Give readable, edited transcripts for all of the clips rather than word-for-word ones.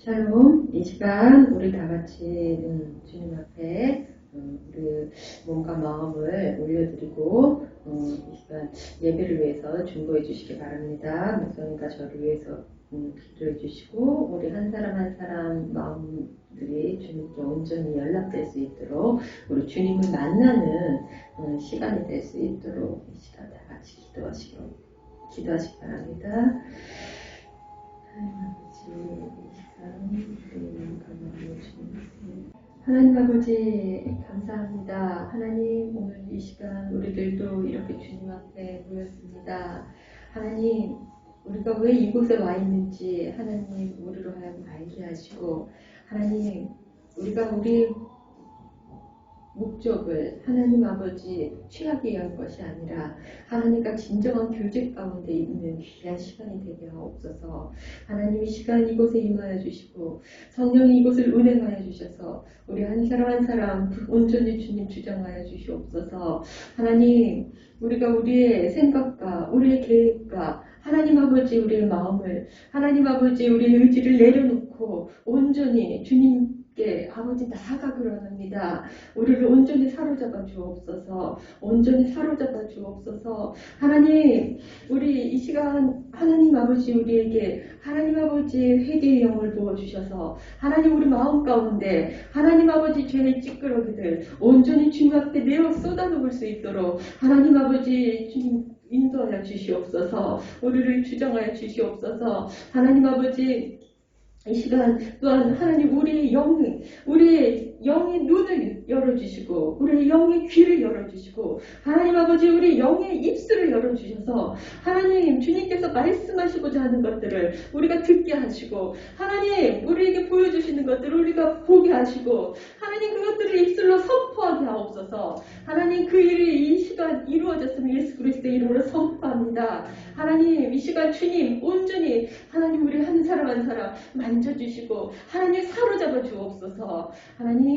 샬롬, 이 시간 우리 다 같이 주님 앞에 우리 몸과 마음을 올려드리고 이 시간 예배를 위해서 준비해 주시기 바랍니다. 목사님과 저를 위해서 기도해 주시고 우리 한 사람 한 사람 마음들이 주님께 온전히 연락될 수 있도록 우리 주님을 만나는 시간이 될 수 있도록 이 시간 다 같이 기도하시기 바랍니다. 하나님 아버지 감사합니다. 하나님 오늘 이 시간 우리들도 이렇게 주님 앞에 모였습니다. 하나님 우리가 왜 이곳에 와 있는지 하나님 우리로 하여금 알게 하시고 하나님 우리가 우리 목적을 하나님 아버지 취하기 위한 것이 아니라 하나님과 진정한 교제 가운데 있는 귀한 시간이 되게 하옵소서. 하나님 이 시간 이곳에 임하여 주시고 성령이 이곳을 운행하여 주셔서 우리 한 사람 한 사람 온전히 주님 주장하여 주시옵소서. 하나님 우리가 우리의 생각과 우리의 계획과 하나님 아버지 우리의 마음을 하나님 아버지 우리의 의지를 내려놓고 온전히 주님 아버지 나아가기로 합니다. 우리를 온전히 사로잡아 주옵소서. 온전히 사로잡아 주옵소서. 하나님 우리 이 시간 하나님 아버지 우리에게 하나님 아버지 회개의 영을 부어주셔서 하나님 우리 마음 가운데 하나님 아버지 죄의 찌끄러기들 온전히 주님 앞에 내어 쏟아놓을 수 있도록 하나님 아버지 주님 인도하여 주시옵소서. 우리를 주장하여 주시옵소서. 하나님 아버지 이 시간 또한 하나님 우리의 영의 눈을 열어주시고 우리의 영의 귀를 열어주시고 하나님 아버지 우리 영의 입술을 열어주셔서 하나님 주님께서 말씀하시고자 하는 것들을 우리가 듣게 하시고 하나님 우리에게 보여주시는 것들을 우리가 보게 하시고 하나님 그것들을 입술로 선포하게 하옵소서. 하나님 그 일이 이 시간 이루어졌으면 예수 그리스도의 이름으로 선포합니다. 하나님 이 시간 주님 온전히 하나님 우리 한 사람 한 사람 만져주시고 하나님 사로잡아 주옵소서. 하나님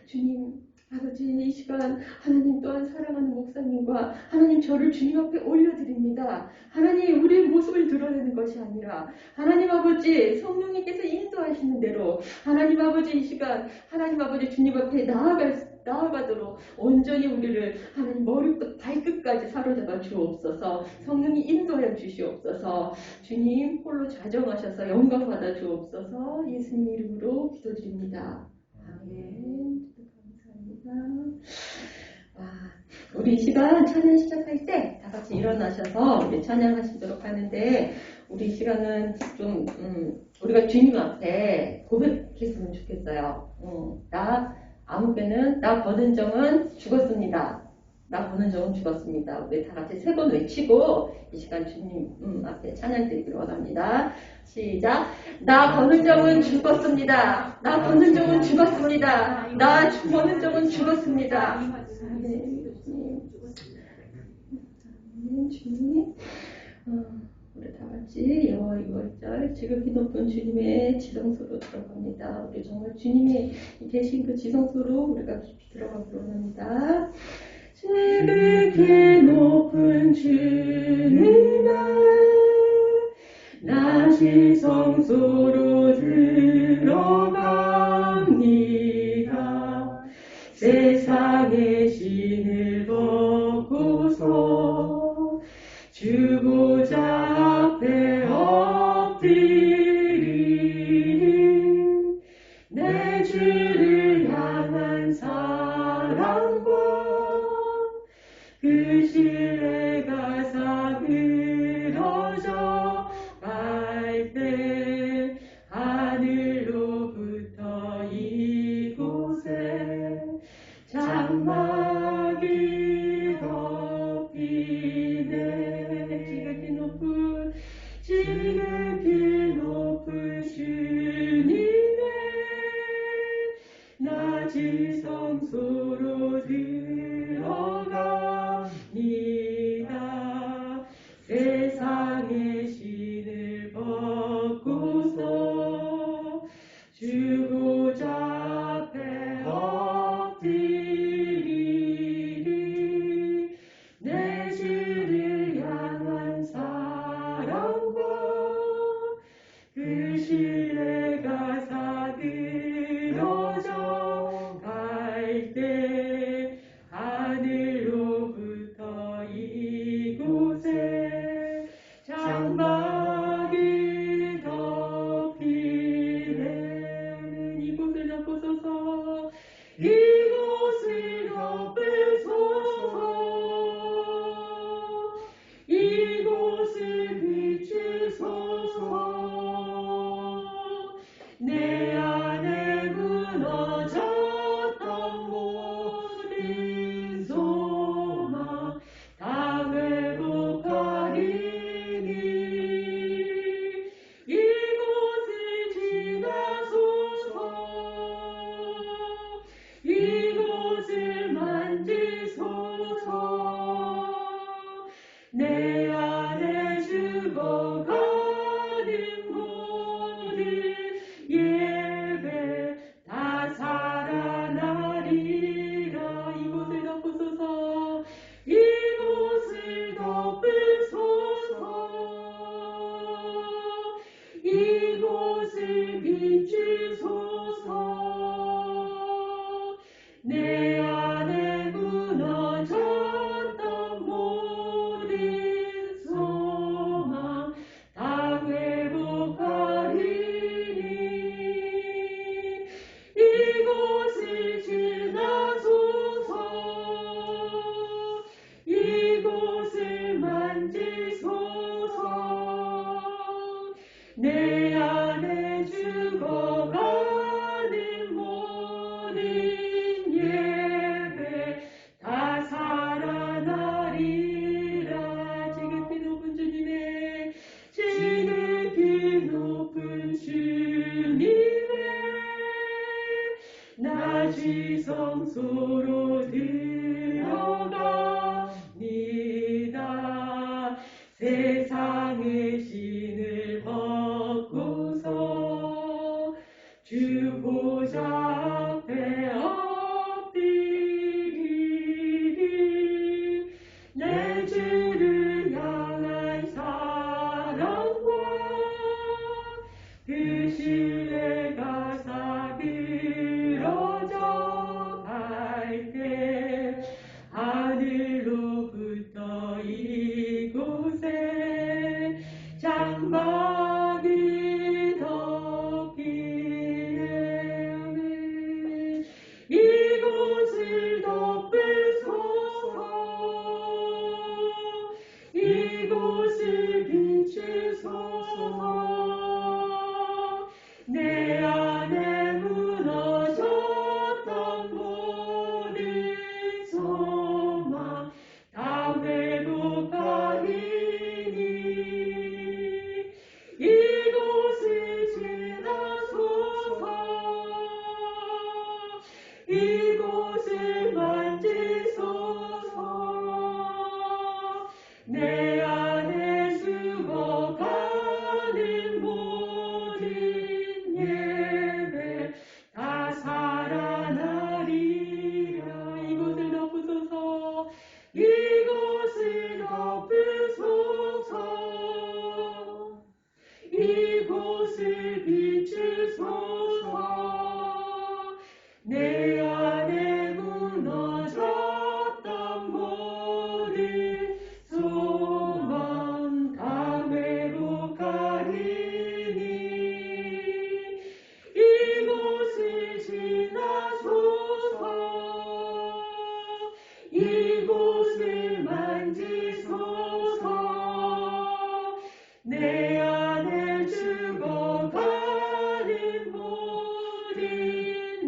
주님 아버지 이 시간 하나님 또한 사랑하는 목사님과 하나님 저를 주님 앞에 올려드립니다. 하나님 우리의 모습을 드러내는 것이 아니라 하나님 아버지 성령님께서 인도하시는 대로 하나님 아버지 이 시간 하나님 아버지 주님 앞에 나아가도록 온전히 우리를 하나님 머리부터 발끝까지 사로잡아 주옵소서. 성령이 인도하여 주시옵소서. 주님 홀로 좌정하셔서 영광 받아 주옵소서. 예수님 이름으로 기도드립니다. 아멘. 감사합니다. 우리 이 시간 찬양 시작할 때 다 같이 일어나셔서 우리 찬양하시도록 하는데 우리 이 시간은 좀 우리가 주님 앞에 고백했으면 좋겠어요. 아무 때는 나 권은정은 죽었습니다. 나 권은정은 죽었습니다. 우리 다 같이 세 번 외치고 이 시간 주님 앞에 찬양 드리기로 원합니다. 시작. 나 권은정은 죽었습니다. 나 권은정은 죽었습니다. 나 권은정은 죽었습니다. 주님 우리 다 같이 여호와 2월절 지극히 높은 주님의 지성소로 들어갑니다. 우리 정말 주님이 계신 그 지성소로 우리가 깊이 들어가기로 합니다. 지극히 높은 주님의 나 지성소로 들어갑니다. 세상의 신을 벗고서 주보자 앞에 엎드린 내 주를 향한 사랑과 그 신뢰가 사그러져 갈 때 하늘로부터 이곳에 장막이 덮이네. 지극히 높은 주님의 나 지성소로 들어가니 이곳을 덮으소서. 이곳을 비추소서. 내 안에 무너졌던 모든 소망 다 회복하리니 이곳을 지나소서. 이곳을 만지소서. 내 안에 죽어가는 모든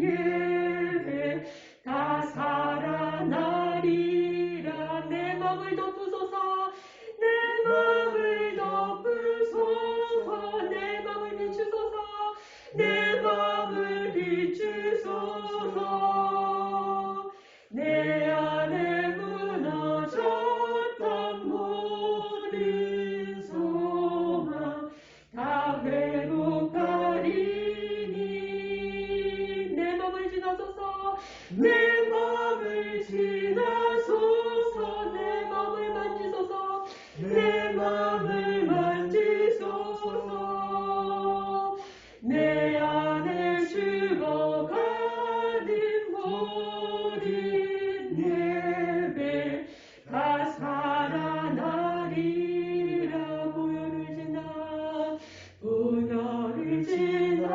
예배 다 살아나리라. 내 맘을 덮으소서. 내 맘을 덮으소서. 내 맘을 비추소서. 내 맘을 비추소서. 내 안에 무너졌던 모든 소망 다 회복하리니 내 맘을 지나소서. 내 맘을 지나소서. 내 맘을 만지소서. 내 맘을 만지소서. 내 안에 죽어가는 모든 예배 다 살아나리라. 보혈을 지나 보혈을 지나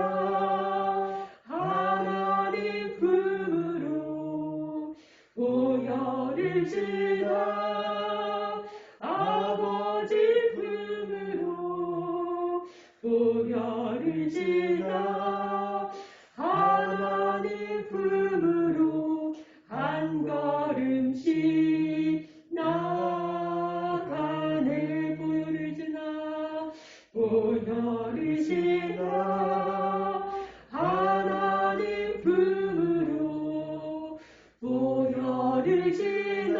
하나님 품으로 보혈을 지나 아버지 품으로 보혈을 지나 하나님 품으로 한 걸음씩 나가네. 보혈을 지나 보혈을 지나 하나님 품으로 보혈을 지나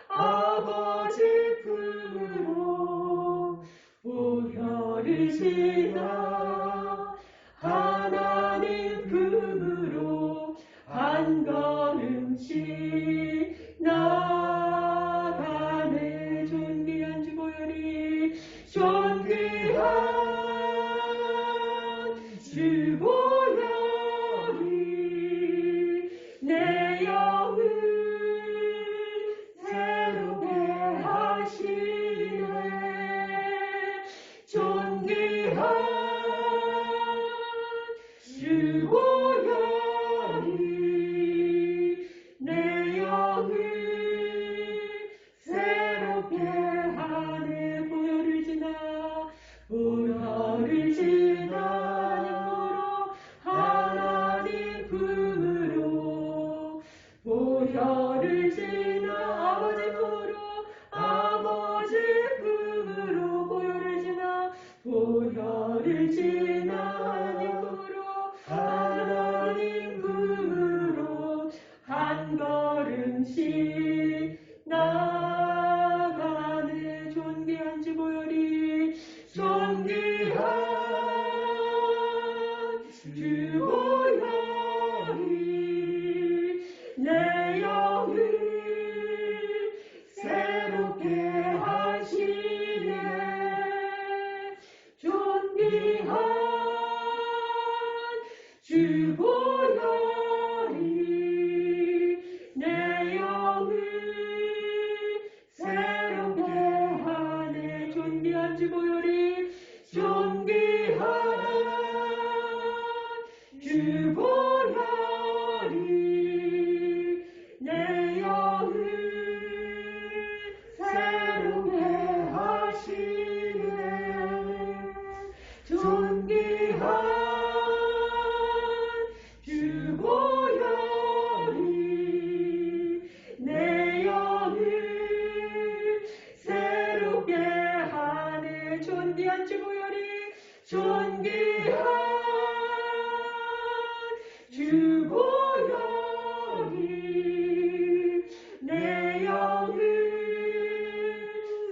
아버지 품으로 보혈을 지나 하나님 품으로 한 걸음씩 나가네. 존귀한 주 보혈이 존귀한 주 보혈이 내 영을 새롭게 하시네. 존귀한 주 보혈이 내 영을 새롭게 하네. 보혈을 지나 보혈을 지나 하나님 품으로 보혈을 지나 아버지 품으로 아버지 품으로 보혈을 지나 보혈을 지나 하나님 품으로 한 걸음씩 나가네. 존귀한 주 보혈이 존귀한 주 보혈이 내 영을 새롭게 하시네. 존귀한 주 보혈이 내 영을 새롭게 하네. 존귀한 주 보혈이 존귀한 주 보혈이 내 영을 새롭게 하시네. 존귀한 주 보혈이 내 영을 새롭게 하네. 존귀한 주 보혈이 존귀한 주 보혈이 내 영을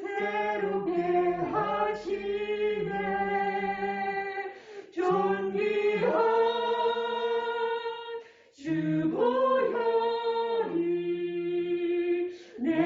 새롭게 하시네. 존귀한 주 보혈이 내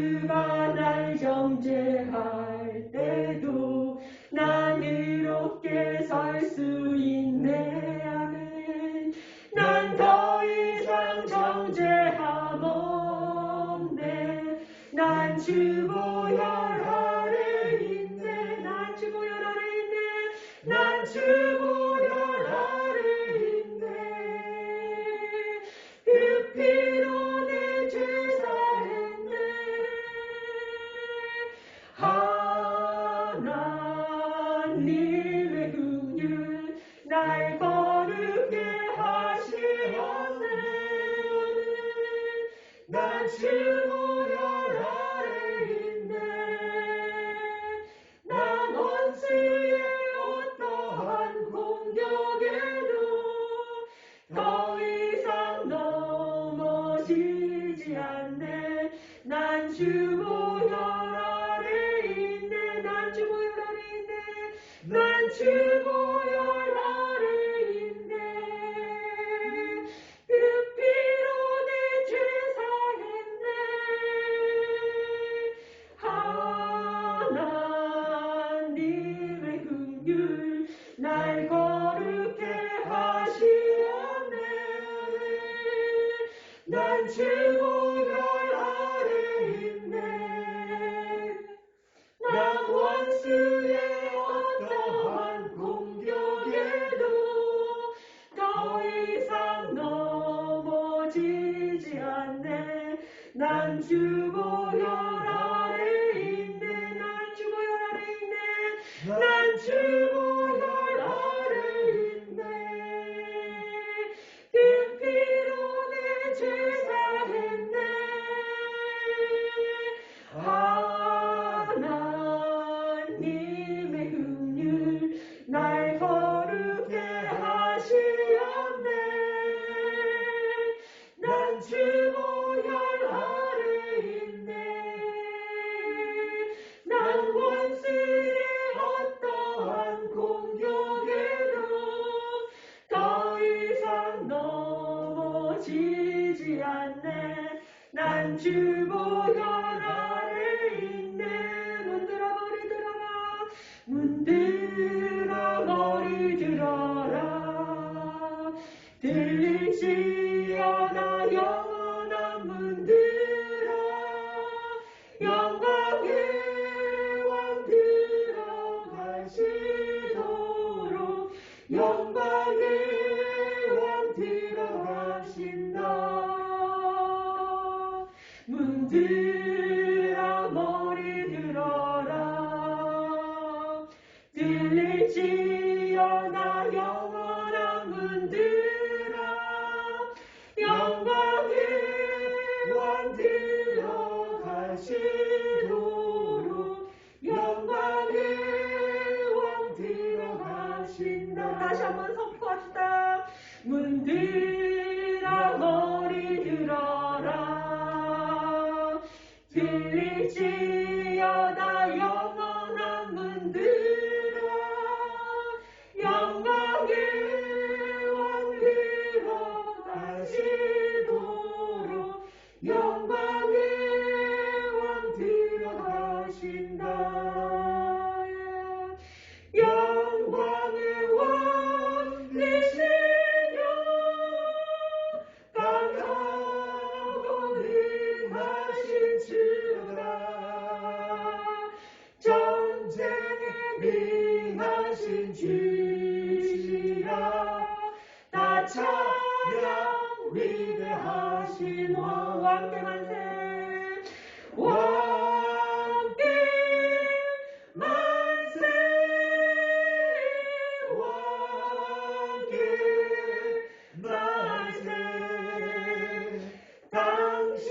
주가 날 정죄할 때도 난 이롭게 살 수 있네. 아멘. 난 더 이상 정죄함 없네. 난 주 보혈 아래 있네. 난 주 보혈 아래 있네. 난 주 보혈 아래 있네. 그 피로 내 죄 사했네. 하나님의 긍휼 날 거룩게 하시었네. 난 주 보혈 아래 있네. 난 원수의 어떠한 공격에도 더 이상 넘어지지 않네. 난 주 보혈 아래 있네. 난 주 보혈 아래 있네. 난 주 보혈 아래 있네. 그 피로 내 죄 사했네. 하나님의 긍휼 날 거룩게 하시었네. 난 주 보혈 아래 있네. 난 원수의 어떠한 공격에도 더 이상 넘어지지 않네. 난 주 보혈 아래 있네. 난 주 보혈 아래 있네. 난 주 보혈 아래 있네. 그 피로 내 죄 사했네. 하나님의 긍휼 날 거룩게 하시었네. 난 주 보혈 아래 있네. 난 원수의 어떠한 공격에도 더 이상 넘어지지 않네. 난 주 보혈 아래 있네. 문들어 머리 들어라. 문들어 머리 들어라. 들릴지어다 영원한 문들어. 영광의 왕 들어가시도록 영광의 왕 들어가신다. 문들어 머리 들어라. 들릴지어다 영원한 문들어. 영광의 왕 들어가시도록 영광의 왕 들어가신다. 다시 한번 선포합시다. 문들어 머리 들어라. 들릴지어다 영원한 문들어. 영광의 왕 들어가시도록 영광의 왕 들어가신다. 영광의 왕 되시며 강하고 능하신 주가 전쟁에 능하신 주시라. 다 찬양 위대하신 왕께 만세. 왕께 만세. 왕께 만세. 당신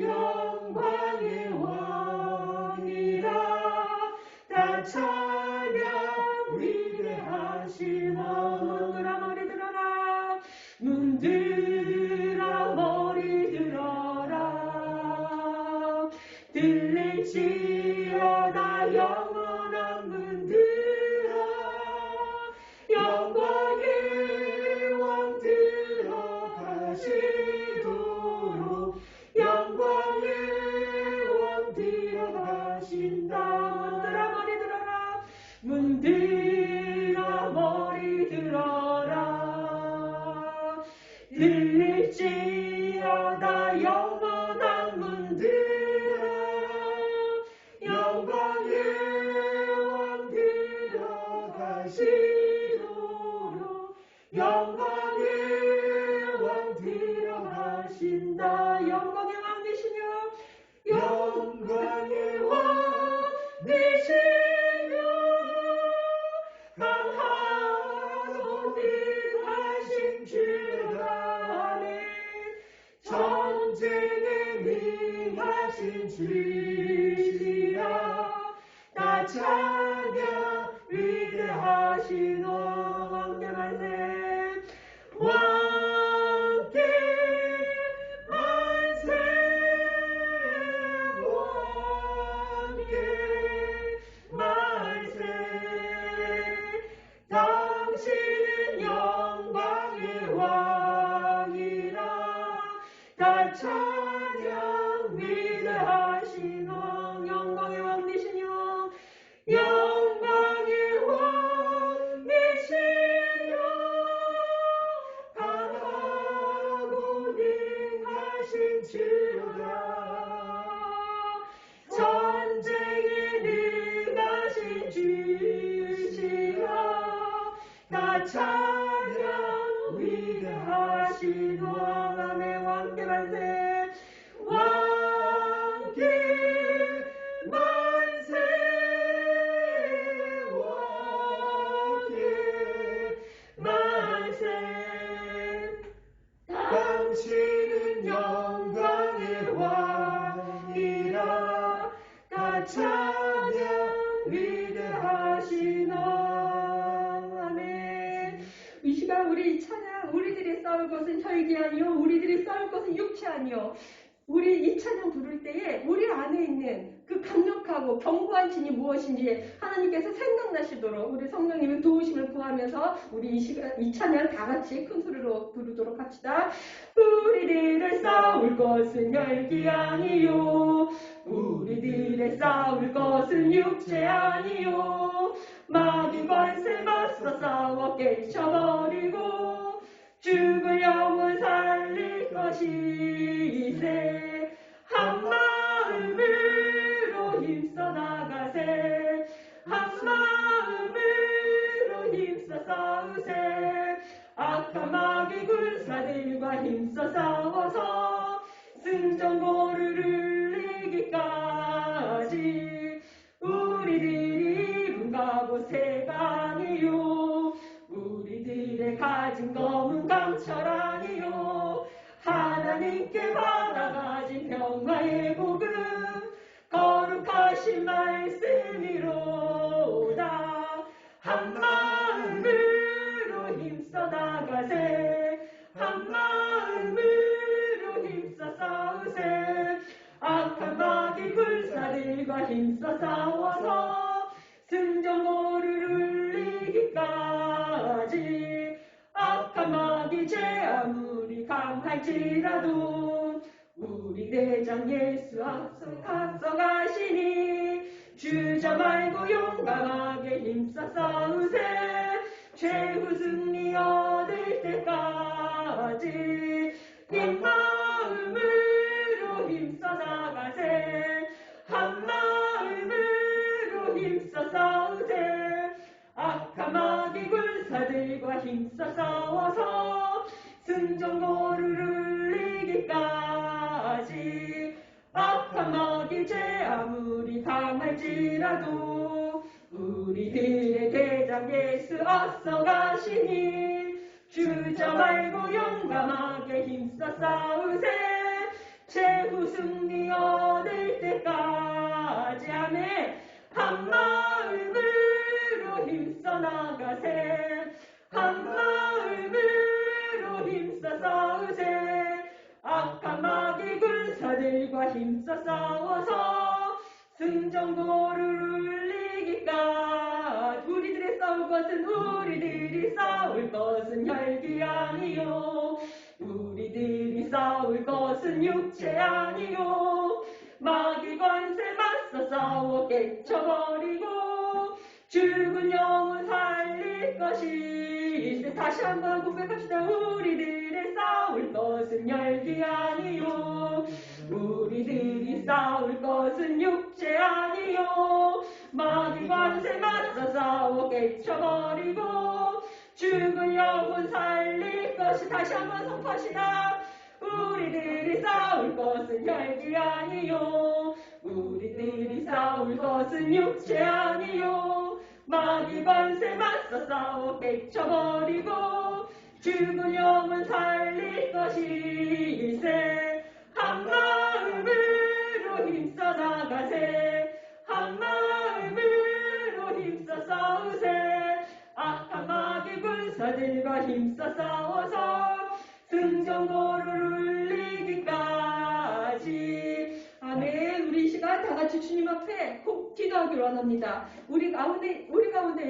영광의 왕이라. 다 찬양 위대하신 왕. 문들어 머리 들어라. 문들어 머리 들어라. 들릴지어다 영원한 문들어. 영광의 왕 들어가시도록 영광의 왕 찬양 위대하신 왕 함께 만세 왕께 만세 왕께 만세 당신은 영광의 왕이라 다 찬양 위대하신 왕 영광의 왕 되시니 영광의 왕 되시니 강하고 능하신 주라 전쟁에 능하신 주시라 다 찬양 위대하신 왕의 왕께 만세 왕께 만세 왕께 만세 당신은 영광의 왕이라 다 찬양 위대하신 왕 아멘. 이 시간 우리 찬양 우리들이 싸울 것은 혈기 아니요 우리들이 싸울 것은 육체 아니요 우리 이 찬양 부를 때에 우리 안에 있는 그 강력하고 견고한 신이 무엇인지 하나님께서 생각나시도록 우리 성령님의 도우심을 구하면서 우리 이 시간 이 찬양 다 같이 큰 소리로 부르도록 합시다. 우리들의 싸울 것은 혈기 아니요 우리들의 싸울 것은 육체 아니요 마귀 관세 맞서 싸워 깨쳐버리고 죽을 영혼 살릴 것이세 한 마음으로 힘써 나가세 한 마음으로 힘써 싸우세 악한 마귀 군사들과 힘써 싸워서 승전보를 이기까지 우리들이 입은 갑옷새가 아니요 우리들의 가진 검은 강철 아니요 하나님께 받아가진 평화의 복음 거룩하신 말씀이로다 한 마음으로 힘써 나가세 한 마음으로 힘써 싸우세 악한 마귀 불사들과 힘써 싸워서 승전보를 이기까지 악한 마귀 죄 아무리 강할지라도 우리 대장 예수 앞서 가시니 주저 말고 용감하게 힘써 싸우세 최후 승리 얻을 때까지 한 마음으로 힘써 나가세 한 마음으로 힘써 싸우세 악한 마귀 군사들과 힘써 싸워서 승전보를 이기까지 악한 마귀 죄 아무리 강할지라도 우리들의 대장 예수 앞서 가시니 주저 말고 용감하게 힘써 싸우세 최후 승리 얻을 때까지 아멘 한 마음으로 힘써 나가세 한 마음으로 힘써 싸우세 악한 마귀 군사들과 힘써 싸워서 승전보를 이기까지 우리들이 싸울 것은 우리들이 싸울 것은 혈기 아니요 우리들이 싸울 것은 육체 아니요 마귀 관세 맞서 싸워 깨쳐버리고 죽은 영혼 살릴 것이 다시 한번 고백합시다. 우리들의 싸울 것은 혈기 아니요 우리들이 싸울 것은 육체 아니요 마귀 관세 맞서 싸워 깨쳐버리고 죽은 영혼 살릴 것이 다시 한번 선포하시다. 우리들이 싸울 것은 혈기 아니요 우리들이 싸울 것은 육체 아니요 마귀 관세 맞서 싸워 깨쳐버리고 죽은 영혼 살릴 것이세 한 마음으로 힘써 나가세 한 마음으로 하늘과 힘써 싸워서 승전보를 울리기까지. 아멘. 우리 이 시간 다 같이 주님 앞에 꼭 기도하기를 원합니다. 우리 가운데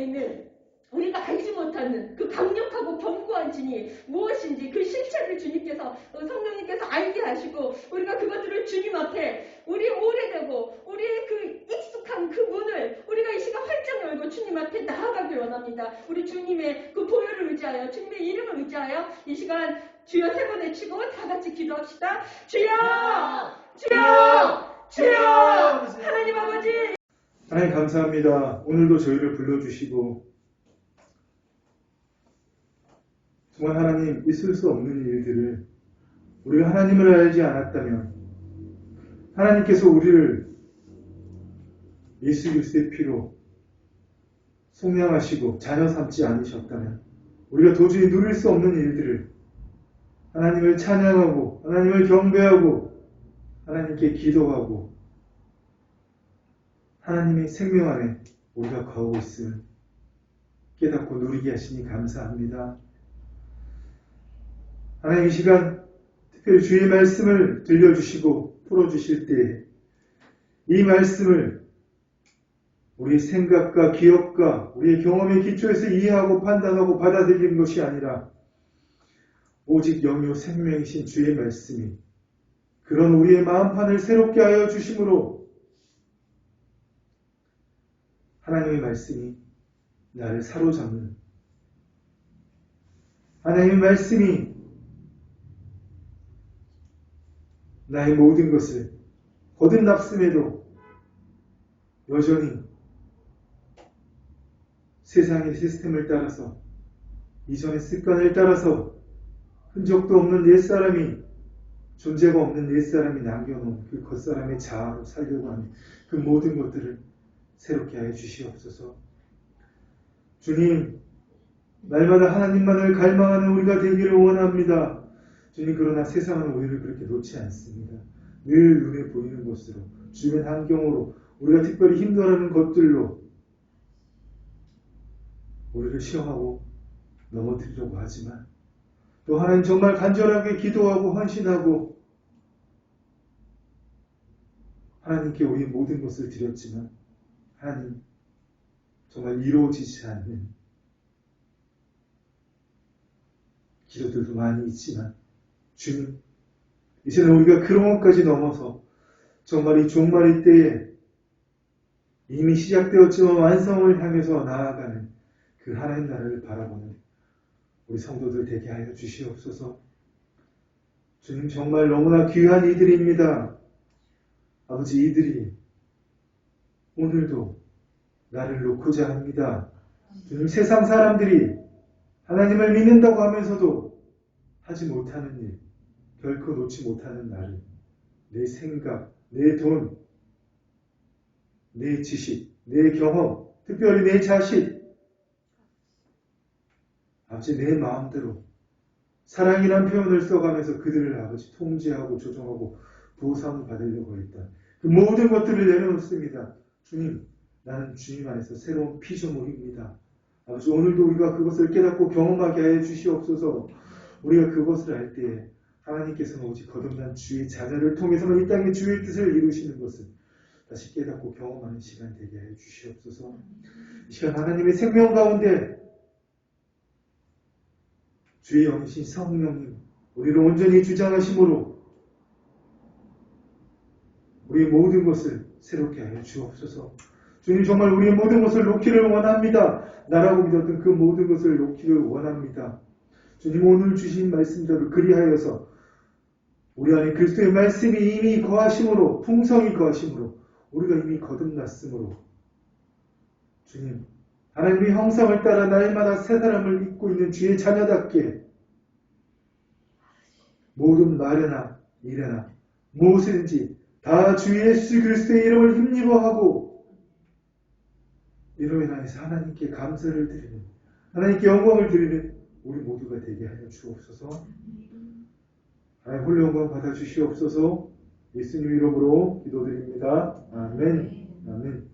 있는 우리가 알지 못하는 그 강력하고 견고한 진이 무엇인지 그 실체를 주님께서 성령님께서 알게 하시고 우리가 그것들을 주님 앞에 우리 오래되고 우리의 그 익숙한 그 문을 우리가 이 시간 활짝 열고 주님 앞에 나아가길 원합니다. 우리 주님의 그 보혈을 의지하여 주님의 이름을 의지하여 이 시간 주여 세 번 외치고 다 같이 기도합시다. 주여! 주여! 주여! 하나님 아버지! 하나님 감사합니다. 오늘도 저희를 불러주시고 정말 하나님 있을 수 없는 일들을 우리가 하나님을 알지 않았다면 하나님께서 우리를 예수 그리스도의 피로 속량하시고 자녀 삼지 않으셨다면 우리가 도저히 누릴 수 없는 일들을 하나님을 찬양하고 하나님을 경배하고 하나님께 기도하고 하나님의 생명 안에 우리가 거하고 있음을 깨닫고 누리게 하시니 감사합니다. 하나님 이 시간 특별히 주의 말씀을 들려주시고 풀어주실 때 이 말씀을 우리의 생각과 기억과 우리의 경험의 기초에서 이해하고 판단하고 받아들이는 것이 아니라 오직 영요 생명이신 주의 말씀이 그런 우리의 마음판을 새롭게 하여 주심으로 하나님의 말씀이 나를 사로잡는 하나님의 말씀이 나의 모든 것을 거듭났음에도 여전히 세상의 시스템을 따라서 이전의 습관을 따라서 흔적도 없는 옛사람이 존재가 없는 옛사람이 남겨놓은 그 겉사람의 자아로 살려고 하는 그 모든 것들을 새롭게 하여 주시옵소서. 주님, 날마다 하나님만을 갈망하는 우리가 되기를 원합니다. 주님, 그러나 세상은 우리를 그렇게 놓지 않습니다. 늘 눈에 보이는 것으로, 주변 환경으로, 우리가 특별히 힘들어하는 것들로 우리를 시험하고 넘어뜨리려고 하지만 또 하나님 정말 간절하게 기도하고 헌신하고 하나님께 우리 모든 것을 드렸지만 하나님 정말 이루어지지 않는 기도들도 많이 있지만 주님, 이제는 우리가 그런 것까지 넘어서 정말 이 종말의 때에 이미 시작되었지만 완성을 향해서 나아가는 그 하나님 나라를 바라보는 우리 성도들 되게 하여 주시옵소서. 주님, 정말 너무나 귀한 이들입니다. 아버지, 이들이 오늘도 나를 놓고자 합니다. 주님, 세상 사람들이 하나님을 믿는다고 하면서도 하지 못하는 일, 결코 놓지 못하는 나를, 내 생각, 내 돈, 내 지식, 내 경험, 특별히 내 자식, 아버지 내 마음대로 사랑이란 표현을 써가면서 그들을 아버지 통제하고 조정하고 보상을 받으려고 했다. 그 모든 것들을 내려놓습니다. 주님, 나는 주님 안에서 새로운 피조물입니다. 아버지, 오늘도 우리가 그것을 깨닫고 경험하게 하여 주시옵소서. 우리가 그것을 알 때에 하나님께서는 오직 거듭난 주의 자녀를 통해서는 이 땅에 주의 뜻을 이루시는 것을 다시 깨닫고 경험하는 시간 되게 하여 주시옵소서. 이 시간 하나님의 생명 가운데 주의 영이신 성령님 우리를 온전히 주장하심으로 우리의 모든 것을 새롭게 하여 주옵소서. 주님, 정말 우리의 모든 것을 놓기를 원합니다. 나라고 믿었던 그 모든 것을 놓기를 원합니다. 주님, 오늘 주신 말씀대로 그리하여서 우리 안에 그리스도의 말씀이 이미 거하심으로, 풍성히 거하심으로, 우리가 이미 거듭났으므로 주님, 하나님의 형상을 따라 날마다 새 사람을 입고 있는 주의 자녀답게 모든 말이나 일이나 무엇이든지 다 주 예수 그리스도의 이름을 힘입어 하고 이로 인하여서 하나님께 감사를 드리는, 하나님께 영광을 드리는 우리 모두가 되게 하여 주옵소서. 하나님 홀로 영광 받아주시옵소서. 예수님 이름으로 기도드립니다. 아멘. 아멘.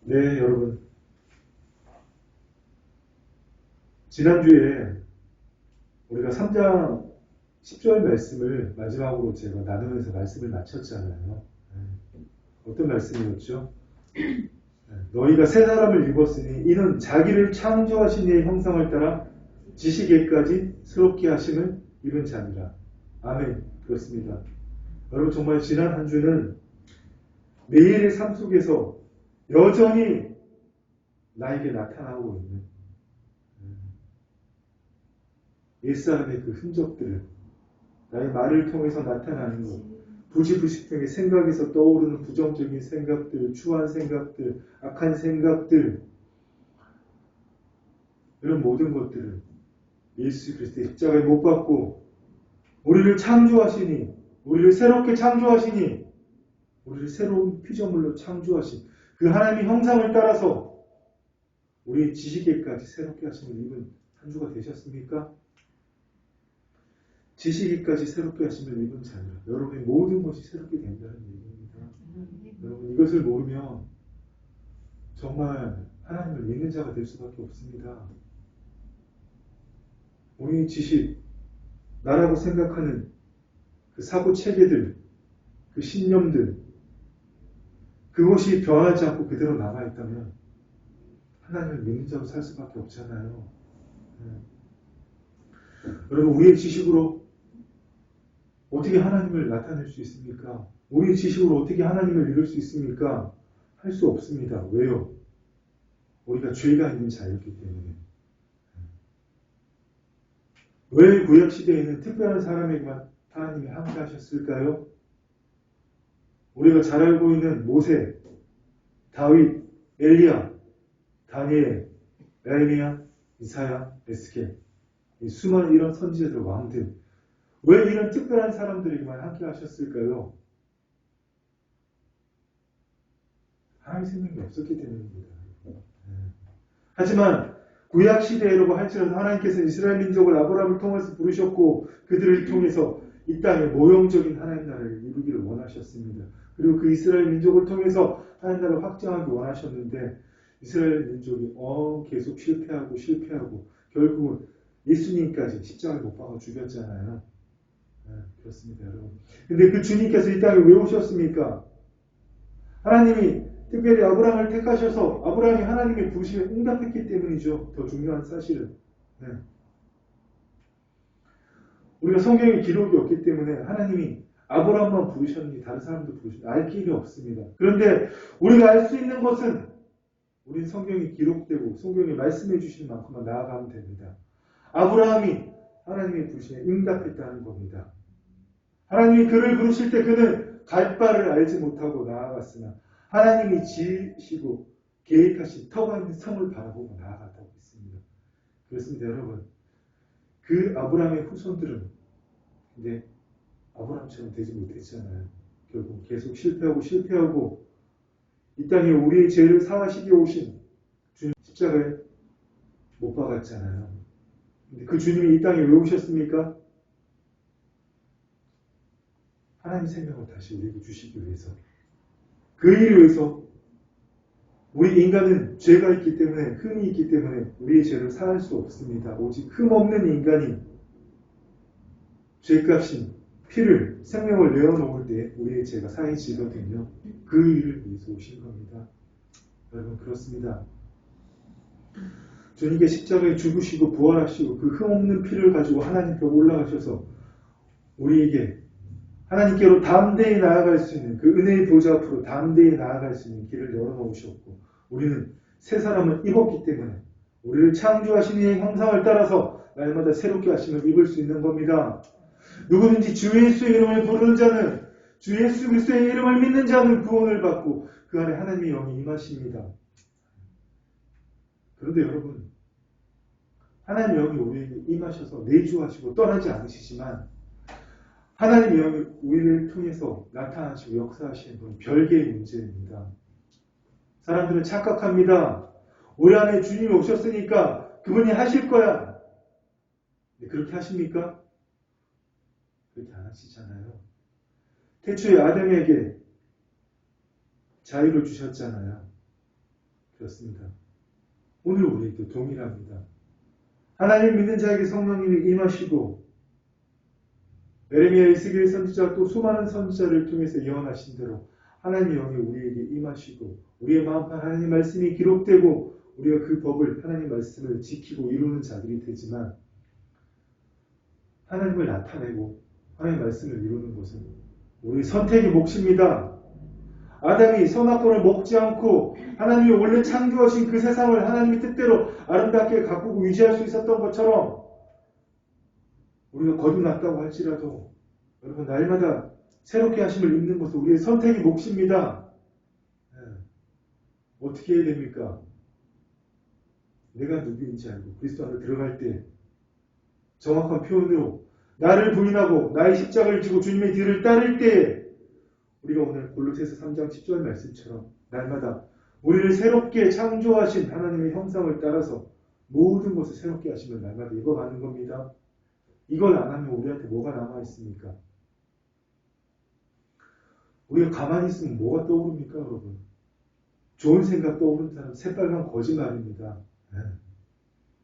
네, 여러분. 지난주에 우리가 3장 10절 말씀을 마지막으로 제가 나누면서 말씀을 마쳤잖아요. 어떤 말씀이었죠? 너희가 새 사람을 입었으니 이는 자기를 창조하신 이의 형상을 따라 지식에까지 새롭게 하심을 입은 자니라. 아멘. 그렇습니다. 여러분 정말 지난 한 주는 매일의 삶 속에서 여전히 나에게 나타나고 있는 옛사람의 그 흔적들을 나의 말을 통해서 나타나는 것, 부지부식등의 생각에서 떠오르는 부정적인 생각들, 추한 생각들, 악한 생각들, 이런 모든 것들을 예수 그리스도의 십자가에 못 박고 우리를 창조하시니, 우리를 새롭게 창조하시니, 우리를 새로운 피조물로 창조하신 그 하나님의 형상을 따라서 우리의 지식에까지 새롭게 하심을 입은 한 주가 되셨습니까? 지식에까지 새롭게 하심을 입은 자니라. 여러분의 모든 것이 새롭게 된다는 얘기입니다. 여러분 이것을 모르면 정말 하나님을 믿는 자가 될 수밖에 없습니다. 우리의 지식, 나라고 생각하는 그 사고 체계들, 그 신념들, 그것이 변하지 않고 그대로 남아있다면 하나님을 믿는 자로 살 수밖에 없잖아요. 여러분 우리의 지식으로 어떻게 하나님을 나타낼 수 있습니까? 우리의 지식으로 어떻게 하나님을 이룰 수 있습니까? 할 수 없습니다. 왜요? 우리가 죄가 있는 자였기 때문에. 왜 구약시대에는 특별한 사람에게만 하나님이 함께 하셨을까요? 우리가 잘 알고 있는 모세, 다윗, 엘리야, 다니엘, 에레미야, 이사야, 에스겔, 이 수많은 이런 선지자들, 왕들, 왜 이런 특별한 사람들에게만 함께 하셨을까요? 하나님의 생명이 없었기 때문입니다. 하지만 구약시대라고 할지라도 하나님께서 이스라엘 민족을 아브라함을 통해서 부르셨고 그들을 통해서 이 땅에 모형적인 하나님 나라를 이루기를 원하셨습니다. 그리고 그 이스라엘 민족을 통해서 하나님 나라를 확장하기 원하셨는데 이스라엘 민족이 계속 실패하고 결국은 예수님까지 십자가에 못 박아 죽였잖아요. 그렇습니다, 여러분. 근데 그 주님께서 이 땅에 왜 오셨습니까? 하나님이 특별히 아브라함을 택하셔서 아브라함이 하나님의 부르심에 응답했기 때문이죠. 더 중요한 사실은. 우리가 성경에 기록이 없기 때문에 하나님이 아브라함만 부르셨는지 다른 사람도 부르셨는지 알 길이 없습니다. 그런데 우리가 알 수 있는 것은 우리는 성경이 기록되고 성경에 말씀해 주신 만큼만 나아가면 됩니다. 아브라함이 하나님의 부르심에 응답했다는 겁니다. 하나님이 그를 부르실 때 그는 갈 바를 알지 못하고 나아갔으나 하나님이 지으시고 계획하신 터가 있는 성을 바라보고 나아갔다고 했습니다. 그렇습니다, 여러분. 그 아브라함의 후손들은 근데 아브라함처럼 되지 못했잖아요. 결국 계속 실패하고 이 땅에 우리의 죄를 사하시기 오신 주님 십자가에 못 박았잖아요. 근데 그 주님이 이 땅에 왜 오셨습니까? 하나님의 생명을 다시 우리에게 주시기 위해서. 그 일을 위해서 우리 인간은 죄가 있기 때문에 흠이 있기 때문에 우리의 죄를 사할 수 없습니다. 오직 흠없는 인간이 죄값인 피를 생명을 내어놓을 때 우리의 죄가 사해지거든요. 그 일을 위해서 오신 겁니다. 여러분 그렇습니다. 주님께 십자가에 죽으시고 부활하시고 그 흠없는 피를 가지고 하나님께 올라가셔서 우리에게 하나님께로 담대히 나아갈 수 있는 그 은혜의 보좌 앞으로 담대히 나아갈 수 있는 길을 열어놓으셨고 우리는 새 사람을 입었기 때문에 우리를 창조하신 이의 형상을 따라서 날마다 새롭게 하심을 입을 수 있는 겁니다. 누구든지 주 예수의 이름을 부르는 자는 주 예수 그리스도의 이름을 믿는 자는 구원을 받고 그 안에 하나님의 영이 임하십니다. 그런데 여러분 하나님의 영이 우리에게 임하셔서 내주하시고 떠나지 않으시지만 하나님의 영이 우리를 통해서 나타나시고 역사하시는 분 별개의 문제입니다. 사람들은 착각합니다. 우리 안에 주님이 오셨으니까 그분이 하실 거야. 그렇게 하십니까? 그렇게 안 하시잖아요. 태초에 아담에게 자유를 주셨잖아요. 그렇습니다. 오늘 우리도 동일합니다. 하나님 믿는 자에게 성령님이 임하시고 에레미야, 이스기엘 선지자 또 수많은 선지자를 통해서 예언하신 대로 하나님의 영이 우리에게 임하시고 우리의 마음판 하나님의 말씀이 기록되고 우리가 그 법을 하나님의 말씀을 지키고 이루는 자들이 되지만 하나님을 나타내고 하나님의 말씀을 이루는 것은 우리 선택의 몫입니다. 아담이 선악과를 먹지 않고 하나님이 원래 창조하신 그 세상을 하나님의 뜻대로 아름답게 가꾸고 유지할 수 있었던 것처럼 우리가 거듭났다고 할지라도 여러분 날마다 새롭게 하심을 입는 것은 우리의 선택의 몫입니다. 어떻게 해야 됩니까? 내가 누구인지 알고 그리스도 안에 들어갈 때 정확한 표현으로 나를 부인하고 나의 십자가를 지고 주님의 뒤를 따를 때 우리가 오늘 골로새서 3장 10절 말씀처럼 날마다 우리를 새롭게 창조하신 하나님의 형상을 따라서 모든 것을 새롭게 하시면 날마다 입어가는 겁니다. 이걸 안 하면 우리한테 뭐가 남아있습니까? 우리가 가만히 있으면 뭐가 떠오릅니까, 여러분? 좋은 생각 떠오르는 사람 새빨간 거짓말입니다.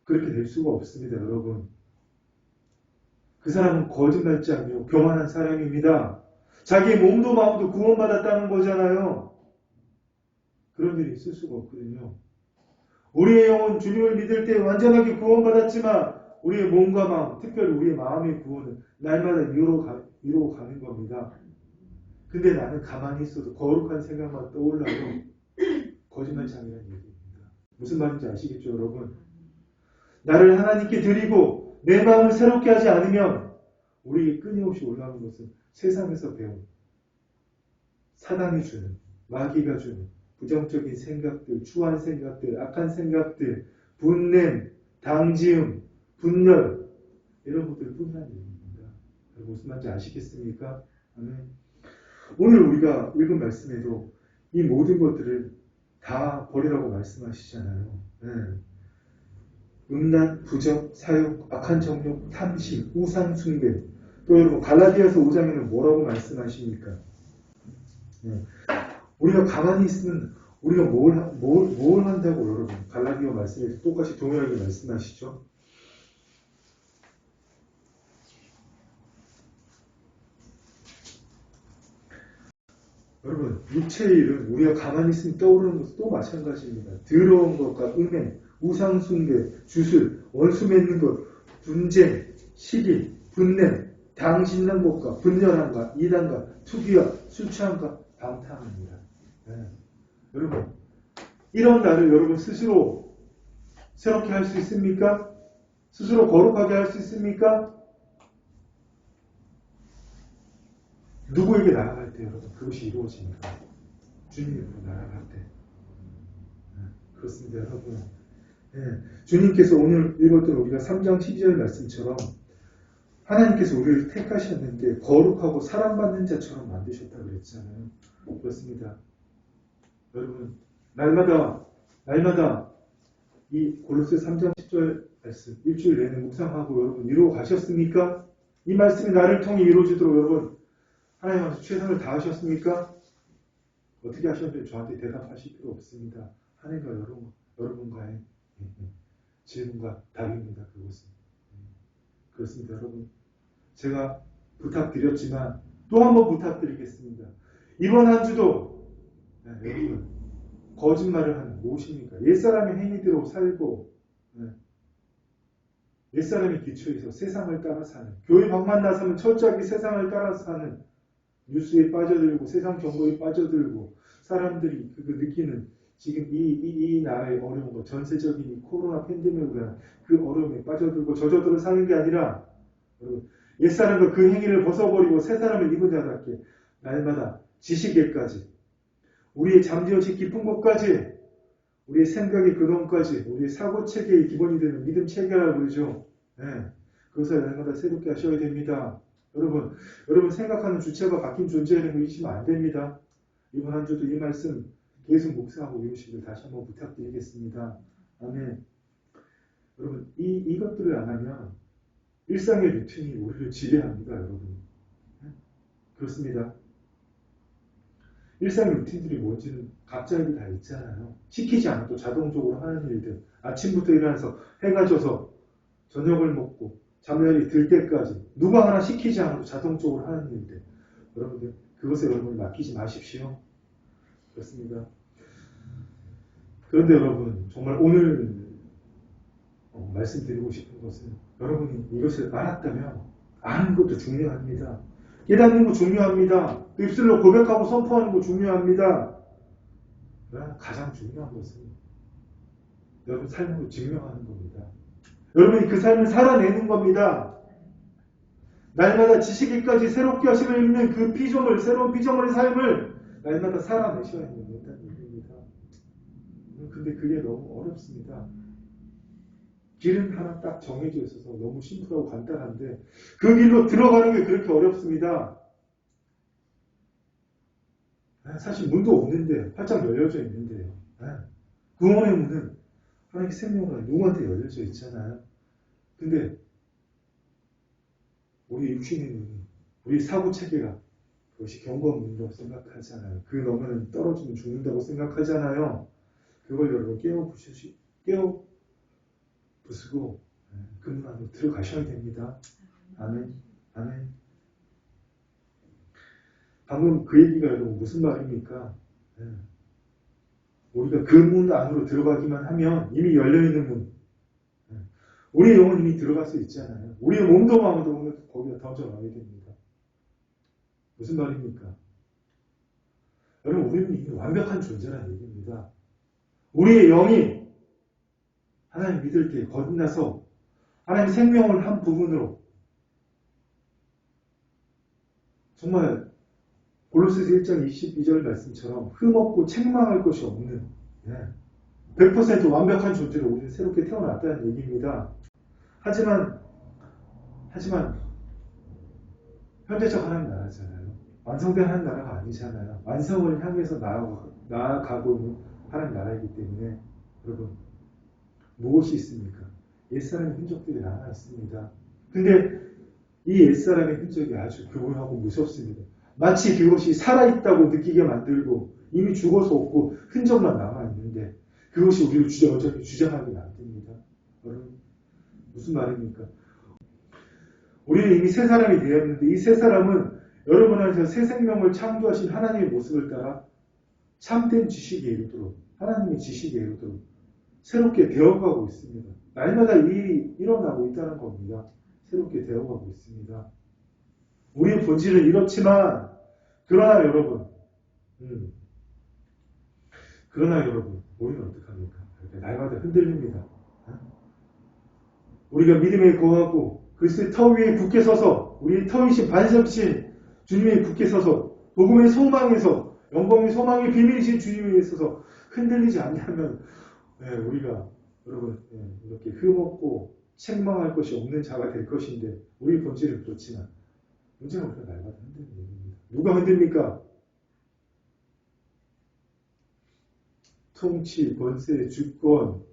그렇게 될 수가 없습니다, 여러분. 그 사람은 거짓말장이요 교만한 사람입니다. 자기의 몸도 마음도 구원받았다는 거잖아요. 그런 일이 있을 수가 없거든요. 우리의 영혼 주님을 믿을 때 완전하게 구원받았지만 우리의 몸과 마음, 특별히 우리의 마음의 구원은 날마다 이루어 가는 겁니다. 근데 나는 가만히 있어도 거룩한 생각만 떠올라도 거짓말장이라는 얘기입니다. 무슨 말인지 아시겠죠, 여러분? 나를 하나님께 드리고 내 마음을 새롭게 하지 않으면 우리에게 끊임없이 올라오는 것은 세상에서 배운 사단이 주는, 마귀가 주는 부정적인 생각들, 추한 생각들, 악한 생각들, 분냄, 당지음, 분열 이런 것들 뿐이라는 얘기입니다. 무슨 말인지 아시겠습니까? 오늘 우리가 읽은 말씀에도 이 모든 것들을 다 버리라고 말씀하시잖아요. 음란, 부정, 사욕, 악한 정욕, 탐심, 우상 숭배. 또 여러분 갈라디아서 5장에는 뭐라고 말씀하십니까? 우리가 가만히 있으면 우리가 뭘 한다고 여러분 갈라디아 말씀에서 똑같이 동일하게 말씀하시죠? 여러분 육체의 일은 우리가 가만히 있으면 떠오르는 것도 마찬가지입니다. 더러운 것과 음행, 우상 숭배, 주술, 원수 맺는 것, 분쟁, 시기, 분냄, 당 짓는 것과 분열함과 이단과 투기와 술 취함과 방탕합니다. 여러분 이런 나를 여러분 스스로 새롭게 할 수 있습니까? 스스로 거룩하게 할 수 있습니까? 누구에게 나아갈 때 여러분 그것이 이루어집니다. 주님으로 나아갈 때. 그렇습니다, 여러분. 주님께서 오늘 읽었던 우리가 3장 12절 말씀처럼 하나님께서 우리를 택하셨는데 거룩하고 사랑받는 자처럼 만드셨다 그랬잖아요. 그렇습니다. 여러분 날마다 이 골로새 3장 10절 말씀 일주일 내내 묵상하고 여러분 이루어 가셨습니까? 이 말씀이 나를 통해 이루어지도록 여러분 하나님 앞에서 최선을 다하셨습니까? 어떻게 하셨는지 저한테 대답하실 필요 없습니다. 하나님과 여러분과의 질문과 답입니다. 그것은. 그렇습니다. 여러분 제가 부탁드렸지만 또 한 번 부탁드리겠습니다. 이번 한 주도 여러분 거짓말을 하는 무엇입니까? 옛사람의 행위대로 살고 옛사람의 기초에서 세상을 따라 사는 교회 밖만 나서면 철저하게 세상을 따라 사는 뉴스에 빠져들고 세상 정보에 빠져들고 사람들이 그 느끼는 지금 이 나라의 어려운 것 전세적인 이 코로나 팬데믹으로 인한 그 어려움에 빠져들고 젖어들어 사는 게 아니라 여러분 옛사람과 그 행위를 벗어버리고 새사람을 입은 자답게 날마다 지식에까지 우리의 잠재의식 깊은 곳까지 우리의 생각의 근원까지 우리의 사고체계의 기본이 되는 믿음 체계라고 그러죠. 그것을 날마다 새롭게 하셔야 됩니다. 여러분 생각하는 주체가 바뀐 존재라는 거 잊으시면 안 됩니다. 이번 한 주도 이 말씀 계속 묵상하고 이루시길 다시 한번 부탁드리겠습니다. 아멘. 여러분 이것들을 안 하면 일상의 루틴이 우리를 지배합니다. 여러분. 그렇습니다. 일상 루틴들이 뭔지는 각자에게 다 있잖아요. 시키지 않아도 자동적으로 하는 일들. 아침부터 일어나서 해가 져서 저녁을 먹고 잠자리 들 때까지 누가 하나 시키지 않아도 자동적으로 하는 일들. 여러분들 그것에 여러분을 맡기지 마십시오. 그렇습니다. 그런데 여러분 정말 오늘 말씀드리고 싶은 것은 여러분이 이것을 알았다면 아는 것도 중요합니다. 깨닫는 거 중요합니다. 입술로 고백하고 선포하는 거 중요합니다. 그러나 가장 중요한 것은 여러분 삶으로 증명하는 겁니다. 여러분이 그 삶을 살아내는 겁니다. 날마다 지식이까지 새롭게 하심을 입는 그 피조물, 새로운 피조물의 삶을 날마다 살아내셔야 된다는 얘기입니다. 근데 그게 너무 어렵습니다. 길은 하나 딱 정해져 있어서 너무 심플하고 간단한데 그 길로 들어가는 게 그렇게 어렵습니다. 사실 문도 없는데 활짝 열려져 있는데요. 구원의 문은 하나님의 생명으로 누구한테 열려져 있잖아요. 근데 우리 육신의 눈이, 우리 사고체계가 그것이 견고한 문이라고 생각하잖아요. 그 너머는 떨어지면 죽는다고 생각하잖아요. 그걸 여러분 부수고 그 문 안으로 들어가셔야 됩니다. 아멘. 아멘. 방금 그 얘기가 여러분 무슨 말입니까? 우리가 그 문 안으로 들어가기만 하면 이미 열려있는 문. 우리의 영은 이미 들어갈 수 있잖아요. 우리의 몸도 마음도 오늘 거기다 던져놔야 됩니다. 무슨 말입니까? 여러분 우리는 이미 완벽한 존재라는 얘기입니다. 우리의 영이 하나님 믿을 때 거듭나서 하나님 생명을 한 부분으로 정말 골로새서 1장 22절 말씀처럼 흠없고 책망할 것이 없는 100% 완벽한 존재로 우리는 새롭게 태어났다는 얘기입니다. 하지만 현재적 하나님 나라잖아요. 완성된 하나님 나라가 아니잖아요. 완성을 향해서 나아가고 있는 하나님 나라이기 때문에 여러분 무엇이 있습니까? 옛사람의 흔적들이 남아 있습니다. 근데 이 옛사람의 흔적이 아주 교묘하고 무섭습니다. 마치 그것이 살아있다고 느끼게 만들고 이미 죽어서 없고 흔적만 남아있는데 그것이 우리를 어차피 주장하게 만듭니다. 여러분 무슨 말입니까? 우리는 이미 새 사람이 되었는데 이 새 사람은 여러분 안에서 새 생명을 창조하신 하나님의 모습을 따라 참된 지식에 이르도록 하나님의 지식에 이르도록 새롭게 되어가고 있습니다. 날마다 일이 일어나고 있다는 겁니다. 새롭게 되어가고 있습니다. 우리의 본질은 이렇지만 그러나 여러분 우리는 어떡합니까? 날마다 흔들립니다. 우리가 믿음에 거하고 그리스도의 터 위에 굳게 서서 우리의 터이신 반석이신 주님의 굳게 서서 복음의 소망에서 영광의 소망의 비밀이신 주님 위에 서서 흔들리지 않냐면 우리가 여러분 이렇게 흠없고 책망할 것이 없는 자가 될 것인데 우리 본질은 그렇지만 문제는 우리가 날마다 흔들리는 얘기입니다. 누가 흔듭니까? 통치, 권세, 주권,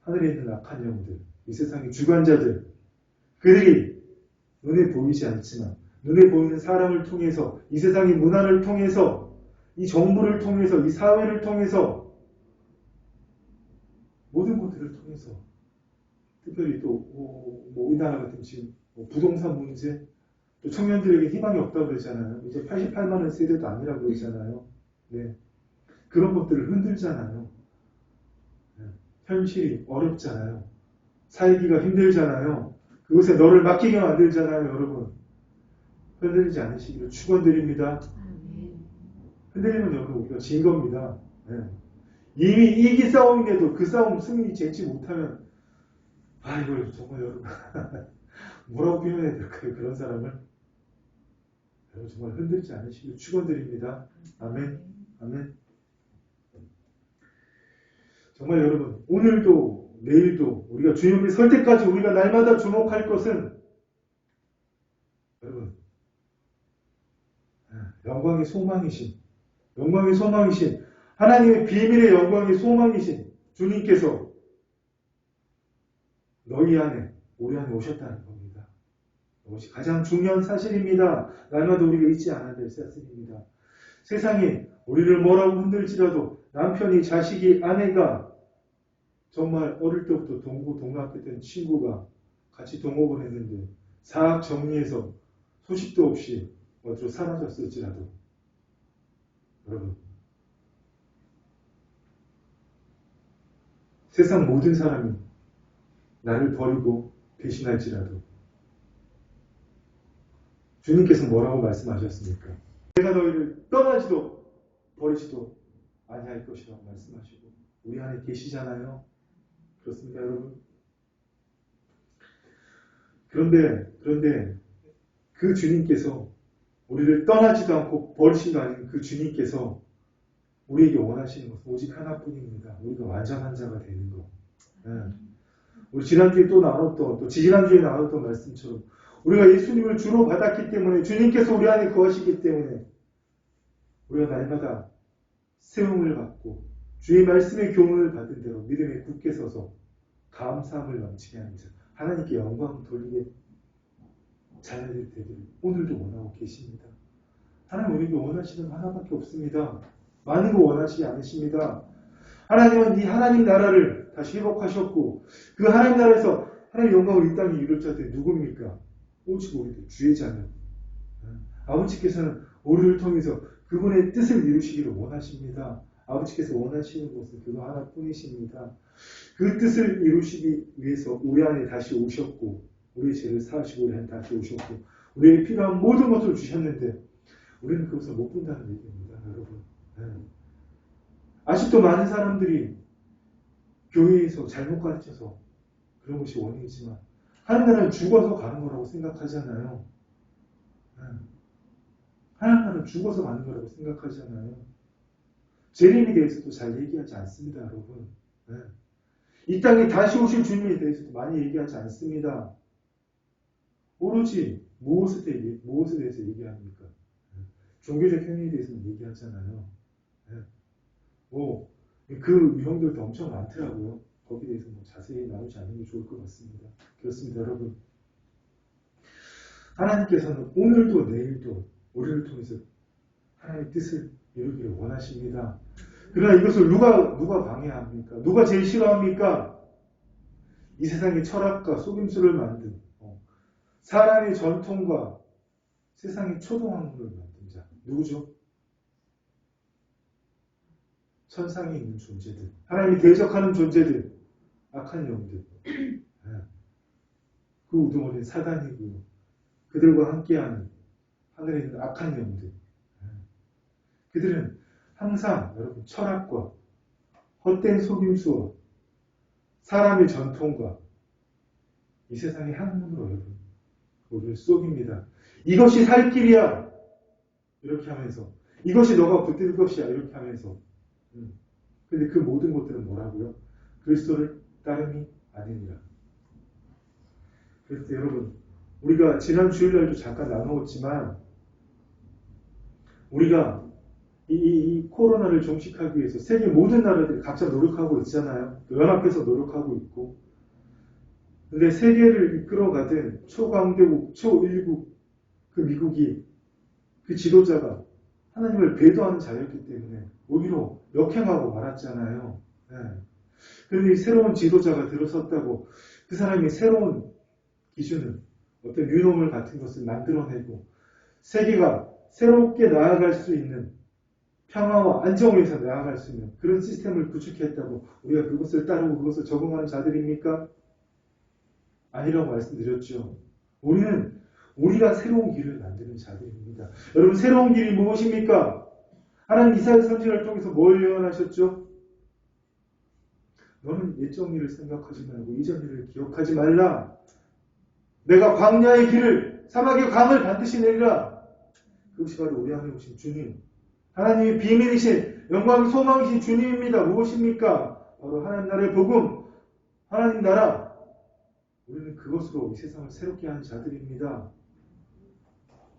하늘에 있는 악한 영들, 이 세상의 주관자들, 그들이 눈에 보이지 않지만 눈에 보이는 사람을 통해서 이 세상의 문화를 통해서 이 정부를 통해서 이 사회를 통해서 모든 것들을 통해서 특별히 또 우리나라 같은 지금 부동산 문제 또 청년들에게 희망이 없다고 그러잖아요. 이제 88만 원 세대도 아니라고 그러잖아요. 네. 그런 것들을 흔들잖아요. 현실이 어렵잖아요. 살기가 힘들잖아요. 그것에 너를 맡기게 만들잖아요. 여러분. 흔들리지 않으시기를 축원드립니다. 흔들리면 여러분 우리가 진 겁니다. 이미 이기 싸움인데도 그 싸움 승리 쟁지 못하면 이걸 정말 여러분 뭐라고 표현해야 될까요? 그런 사람을 여러분 정말 흔들리지 않으시기를 축원드립니다. 아멘. 아멘. 정말 여러분 오늘도 내일도 우리가 주님 앞에 설 때까지 우리가 날마다 주목할 것은 여러분 영광의 소망이신 하나님의 비밀의 영광의 소망이신 주님께서 너희 안에 우리 안에 오셨다는 겁니다. 이것이 가장 중요한 사실입니다. 날마다 우리가 잊지 않아야 될 사실입니다. 세상에 우리를 뭐라고 흔들지라도 남편이, 자식이, 아내가 정말 어릴 때부터 동갑했던 친구가 같이 동업을 했는데 사학 정리해서 소식도 없이 어디로 사라졌을지라도 여러분, 세상 모든 사람이 나를 버리고 배신할지라도 주님께서 뭐라고 말씀하셨습니까? 내가 너희를 떠나지도 버리지도 아니할 것이라고 말씀하시고 우리 안에 계시잖아요. 그렇습니까, 여러분? 그런데 그 주님께서 우리를 떠나지도 않고 버리시도 않은 그 주님께서 우리에게 원하시는 것은 오직 하나뿐입니다. 우리가 완전한 자가 되는 것. 우리 지난주에 또 지지난주에 나눴던 말씀처럼 우리가 예수님을 주로 받았기 때문에 주님께서 우리 안에 거하시기 때문에 우리가 날마다 세움을 받고 주의 말씀의 교훈을 받은 대로 믿음에 굳게 서서 감사함을 넘치게 하는 자, 하나님께 영광 돌리게 자녀들 되기를 오늘도 원하고 계십니다. 하나님 우리에게 원하시는 거 하나밖에 없습니다. 많은 거 원하시지 않으십니다. 하나님은 이 하나님 나라를 다시 회복하셨고 그 하나님 나라에서 하나님 영광을 이 땅에 이룰 자들이 누굽니까? 오직 우리들 주의 자녀. 아버지께서는 우리를 통해서 그분의 뜻을 이루시기를 원하십니다. 아버지께서 원하시는 것은 그거 하나뿐이십니다. 그 뜻을 이루시기 위해서 우리 안에 다시 오셨고 우리의 죄를 사하시고 우리 안에 다시 오셨고 우리에게 필요한 모든 것을 주셨는데 우리는 그것을 못 본다는 얘기입니다. 여러분. 아직도 많은 사람들이 교회에서 잘못 가르쳐서 그런 것이 원인이지만 하나님 나라는 죽어서 가는 거라고 생각하잖아요. 하나님 나라는 죽어서 가는 거라고 생각하잖아요. 재림에 대해서도 잘 얘기하지 않습니다, 여러분. 이 땅에 다시 오실 주님에 대해서도 많이 얘기하지 않습니다. 오로지 무엇에 대해서 얘기합니까? 종교적 행위에 대해서는 얘기하잖아요. 그 유형들도 엄청 많더라고요. 거기에 대해서 자세히 나누지 않는 게 좋을 것 같습니다. 그렇습니다, 여러분. 하나님께서는 오늘도 내일도 우리를 통해서 하나님의 뜻을 이루기를 원하십니다. 그러나 이것을 누가 방해합니까? 누가 제일 싫어합니까? 이 세상의 철학과 속임수를 만든 사람의 전통과 세상의 초동학문을 만든 자 누구죠? 천상에 있는 존재들, 하나님이 대적하는 존재들, 악한 영들, 그 우두머리는 사단이고요. 그들과 함께하는 하늘에 있는 악한 영들, 그들은 항상 여러분 철학과 헛된 속임수와 사람의 전통과 이 세상의 학문으로 여러분 우리를 속입니다. 이것이 살 길이야 이렇게 하면서 이것이 너가 붙들 것이야 이렇게 하면서 근데 그 모든 것들은 뭐라고요? 그리스도를 따름이 아니니라. 그래서 여러분 우리가 지난 주일날도 잠깐 나누었지만 우리가 이 코로나를 종식하기 위해서 세계 모든 나라들이 각자 노력하고 있잖아요. 연합해서 노력하고 있고 근데 세계를 이끌어가던 초강대국, 초일국 그 미국이 그 지도자가 하나님을 배도하는 자였기 때문에 오히려 역행하고 말았잖아요. 그런데 이 새로운 지도자가 들어섰다고 그 사람이 새로운 기준을 어떤 유노멀 같은 것을 만들어내고 세계가 새롭게 나아갈 수 있는 평화와 안정을 위해서 나아갈 수 있는 그런 시스템을 구축했다고 우리가 그것을 따르고 그것을 적응하는 자들입니까? 아니라고 말씀드렸죠. 우리가 새로운 길을 만드는 자들입니다. 여러분 새로운 길이 무엇입니까? 하나님 이사야 선지자를 통해서 뭘 예언하셨죠? 너는 옛적 일을 생각하지 말고 이전 일을 기억하지 말라. 내가 광야의 길을 사막의 강을 반드시 내리라. 그것이 바로 우리 안에 오신 주님 하나님의 비밀이신 영광의 소망이신 주님입니다. 무엇입니까? 바로 하나님 나라의 복음 하나님 나라 우리는 그것으로 이 세상을 새롭게 하는 자들입니다.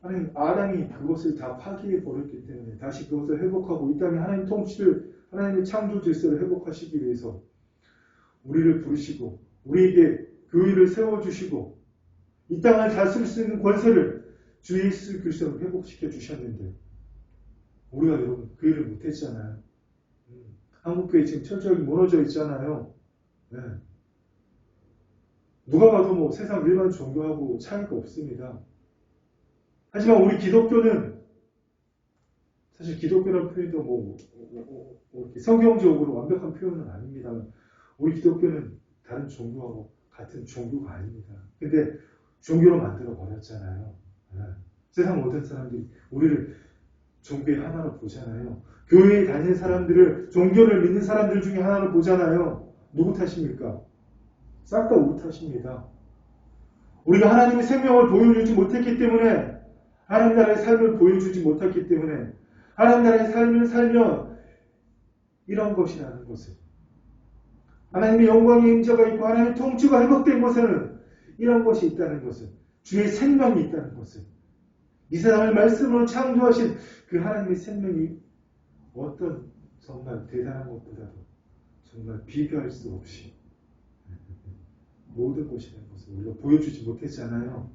하나님 아담이 그것을 다 파괴해 버렸기 때문에 다시 그것을 회복하고 이 땅에 하나님 통치를 하나님의 창조 질서를 회복하시기 위해서 우리를 부르시고 우리에게 교회를 세워주시고 이 땅을 다스릴 수 있는 권세를 주 예수 그리스도로 회복시켜 주셨는데 우리가 여러분 그 일을 못했잖아요. 한국교회 지금 철저하게 무너져 있잖아요. 네. 누가 봐도 뭐 세상 일반 종교하고 차이가 없습니다. 하지만 우리 기독교는 사실 기독교라는 표현도 이렇게 성경적으로 완벽한 표현은 아닙니다. 우리 기독교는 다른 종교하고 같은 종교가 아닙니다. 근데 종교로 만들어 버렸잖아요. 네. 세상 모든 사람들이 우리를 종교의 하나로 보잖아요. 교회에 다니는 사람들을 종교를 믿는 사람들 중에 하나로 보잖아요. 누구 탓입니까? 싹 다 우리 탓입니다. 우리가 하나님의 생명을 보여주지 못했기 때문에 하나님 나라의 삶을 보여주지 못했기 때문에 하나님 나라의 삶을 살면 이런 것이라는 것을 하나님의 영광의 임재가 있고 하나님의 통치가 회복된 곳에는 이런 것이 있다는 것을 주의 생명이 있다는 것을 이 세상을 말씀으로 창조하신 그 하나님의 생명이 어떤 정말 대단한 것보다도 정말 비교할 수 없이 모든 것이라는 것을 우리가 보여주지 못했잖아요.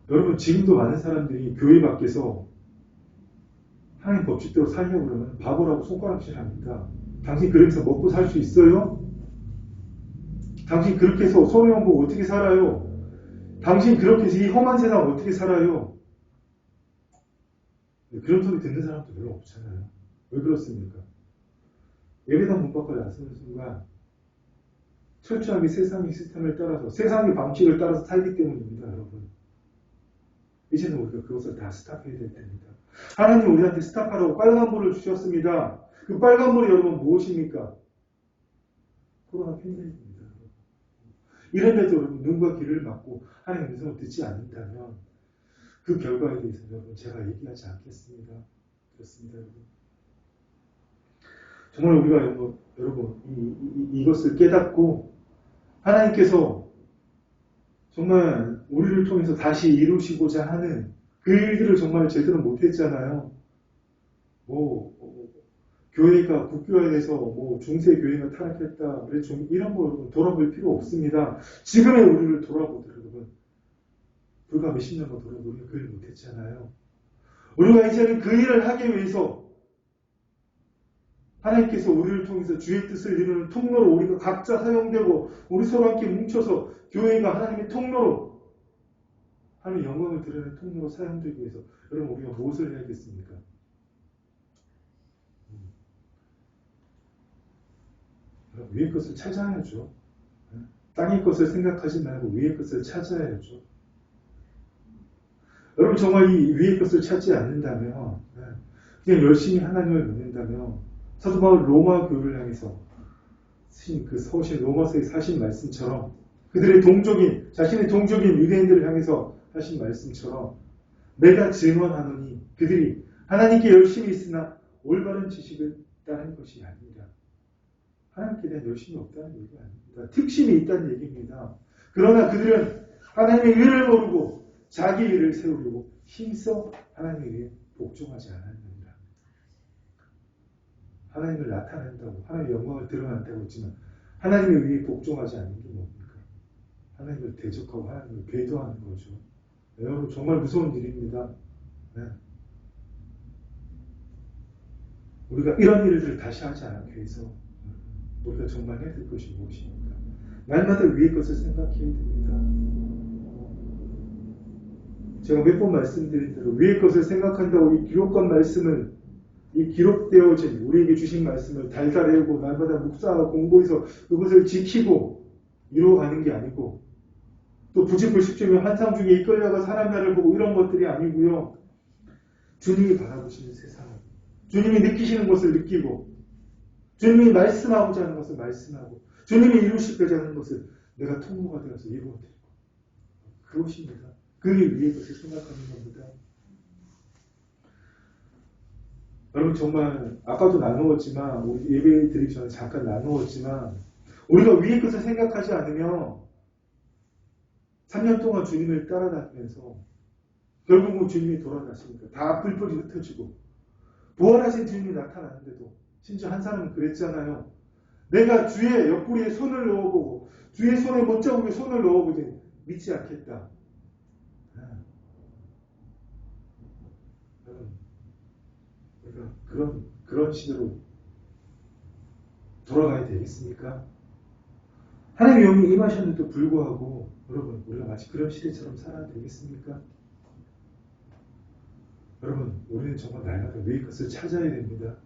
여러분 지금도 많은 사람들이 교회 밖에서 하나님 법칙대로 살려고 그러면 바보라고 손가락질합니다. 당신 그렇게 해서 먹고 살 수 있어요? 당신 그렇게 해서 손해만 보고 어떻게 살아요? 당신 그렇게 해서 이 험한 세상 어떻게 살아요? 그런 소리 듣는 사람도 별로 없잖아요. 왜 그렇습니까? 예배당 문 밖을 나서는 순간 철저하게 세상의 시스템을 따라서 세상의 방식을 따라서 살기 때문입니다. 여러분. 이제는 우리가 그것을 다 스탑해야 될 때입니다. 하나님 우리한테 스탑하라고 빨간불을 주셨습니다. 그 빨간불이 여러분 무엇입니까? 코로나 팬데믹입니다. 이런데도 여러분 눈과 귀를 막고 하나님의 음성을 듣지 않는다면 그 결과에 대해서 여러분 제가 얘기하지 않겠습니다. 그렇습니다. 여러분. 정말 우리가 여러분 이것을 깨닫고 하나님께서 정말 우리를 통해서 다시 이루시고자 하는 그 일들을 정말 제대로 못했잖아요. 교회가 국교화돼서 중세 교회가 타락했다. 이런 거 돌아볼 필요 없습니다. 지금의 우리를 돌아보더라도 불과 몇십 년만 돌아보면 우리가 그 일을 못했잖아요. 우리가 이제는 그 일을 하기 위해서 하나님께서 우리를 통해서 주의 뜻을 이루는 통로로 우리가 각자 사용되고 우리 서로 함께 뭉쳐서 교회가 하나님의 통로로 하나님의 영광을 드러내는 통로로 사용되기 위해서 여러분 우리가 무엇을 해야겠습니까? 위의 것을 찾아야죠. 땅의 것을 생각하지 말고 위의 것을 찾아야죠. 여러분 정말 이 위의 것을 찾지 않는다면 그냥 열심히 하나님을 믿는다면 사도 바울 로마 교회를 향해서 그 서신 로마서에 하신 말씀처럼 그들의 자신의 동족인 유대인들을 향해서 하신 말씀처럼 내가 증언하노니 그들이 하나님께 열심히 있으나 올바른 지식을 따른 것이 아니라 하나님께 대한 열심이 없다는 얘기가 아닙니다. 특심이 있다는 얘기입니다. 그러나 그들은 하나님의 의를 모르고 자기 의를 세우려고 힘써 하나님의 의에 복종하지 않았느니라. 하나님을 나타낸다고 하나님의 영광을 드러난다고 했지만 하나님의 의에 복종하지 않는 게 뭡니까? 하나님을 대적하고 하나님을 배도하는 거죠. 여러분 정말 무서운 일입니다. 네. 우리가 이런 일들을 다시 하지 않기 위해서 우리가 정말 해야 될 것이 무엇입니까? 날마다 위의 것을 생각해야 됩니다. 제가 몇 번 말씀드린 대로 위의 것을 생각한다고 이 기록한 말씀을 이 기록되어진 우리에게 주신 말씀을 달달 외우고 날마다 묵상하고 공부해서 그것을 지키고 이루어가는 게 아니고 또 부지불식중에 환상 중에 이끌려가 사람 나를 보고 이런 것들이 아니고요. 주님이 바라보시는 세상을 주님이 느끼시는 것을 느끼고 주님이 말씀하고자 하는 것을 말씀하고 주님이 이루시고자 하는 것을 내가 통로가 되어서 이루어드리고 그것입니다. 그 위에 것을 생각하는 겁니다. 여러분 정말 아까도 나누었지만 우리 예배 드리기 전에 잠깐 나누었지만 우리가 위의 것을 생각하지 않으면 3년 동안 주님을 따라다니면서 결국은 주님이 돌아가시니까 다 뿔뿔이 흩어지고 부활하신 주님이 나타나는데도 심지어 한 사람은 그랬잖아요. 내가 주의 옆구리에 손을 넣어보고 주의 손에 못자국에 손을 넣어보니 믿지 않겠다. 우리가 그런 시대로 돌아가야 되겠습니까? 하나님의 영이 임하셨는데도 불구하고 여러분 우리가 마치 그런 시대처럼 살아야 되겠습니까? 여러분 우리는 정말 날마다 우리의 것을 찾아야 됩니다.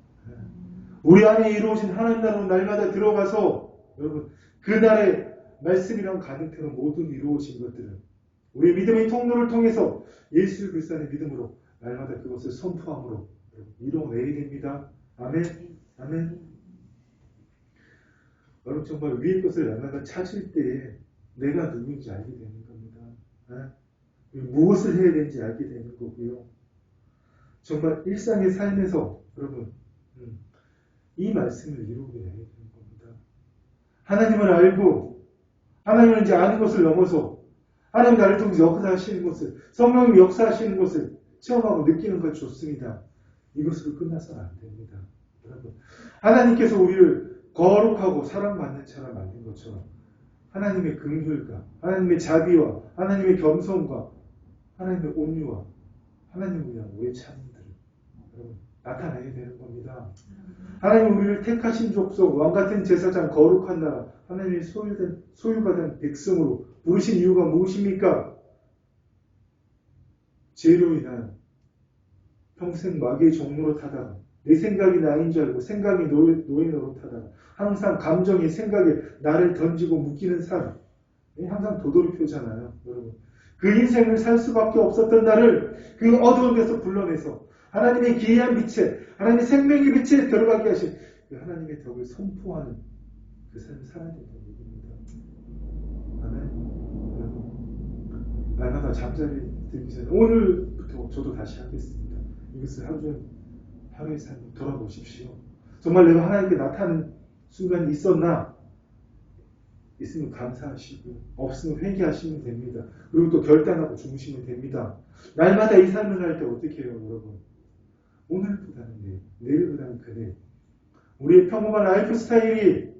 우리 안에 이루어진 하나님 나라로 날마다 들어가서 여러분 그날의 말씀이랑 가능태로 모든 이루어진 것들은 우리의 믿음의 통로를 통해서 예수 그리스도 안의 믿음으로 날마다 그것을 선포함으로 이루어내야 됩니다. 아멘. 아멘. 여러분 정말 위의 것을 날마다 찾을 때에 내가 누구인지 알게 되는 겁니다. 무엇을 해야 되는지 알게 되는 거고요. 정말 일상의 삶에서 여러분 이 말씀을 이루게 해야 되는 겁니다. 하나님을 알고 하나님을 이제 아는 것을 넘어서 하나님 나를 통해서 역사하시는 것을 성령님 역사하시는 것을 체험하고 느끼는 것 좋습니다. 이것으로 끝나서는 안 됩니다. 여러분 하나님께서 우리를 거룩하고 사랑받는 자라 만든 것처럼 하나님의 긍휼과 하나님의 자비와 하나님의 겸손과 하나님의 온유와 하나님을 위한 우리의 찬양들을 여러분 나타내야 되는 겁니다. 하나님 우리를 택하신 족속 왕같은 제사장 거룩한 나라 하나님의 소유가 된 백성으로 부르신 이유가 무엇입니까? 죄로 인한 평생 마귀의 종로로 타다가 내 생각이 나인 줄 알고 생각이 노예노로 타다가 항상 감정의 생각에 나를 던지고 묶이는 삶 항상 도돌이표잖아요. 여러분 그 인생을 살 수밖에 없었던 나를 그 어두운 데서 불러내서 하나님의 기이한 빛에 하나님의 생명의 빛에 들어가게 하신 그 하나님의 덕을 선포하는 그 삶을 살아야 된다는 얘기입니다. 아멘. 여러분 날마다 잠자리 들기 전에 오늘부터 저도 다시 하겠습니다. 이것을 하루의 삶을 돌아보십시오. 정말 내가 하나님께 나타나는 순간이 있었나? 있으면 감사하시고 없으면 회개하시면 됩니다. 그리고 또 결단하고 주무시면 됩니다. 날마다 이 삶을 할 때 어떻게 해요 여러분? 오늘보다는 내일보다는 그래. 우리의 평범한 라이프 스타일이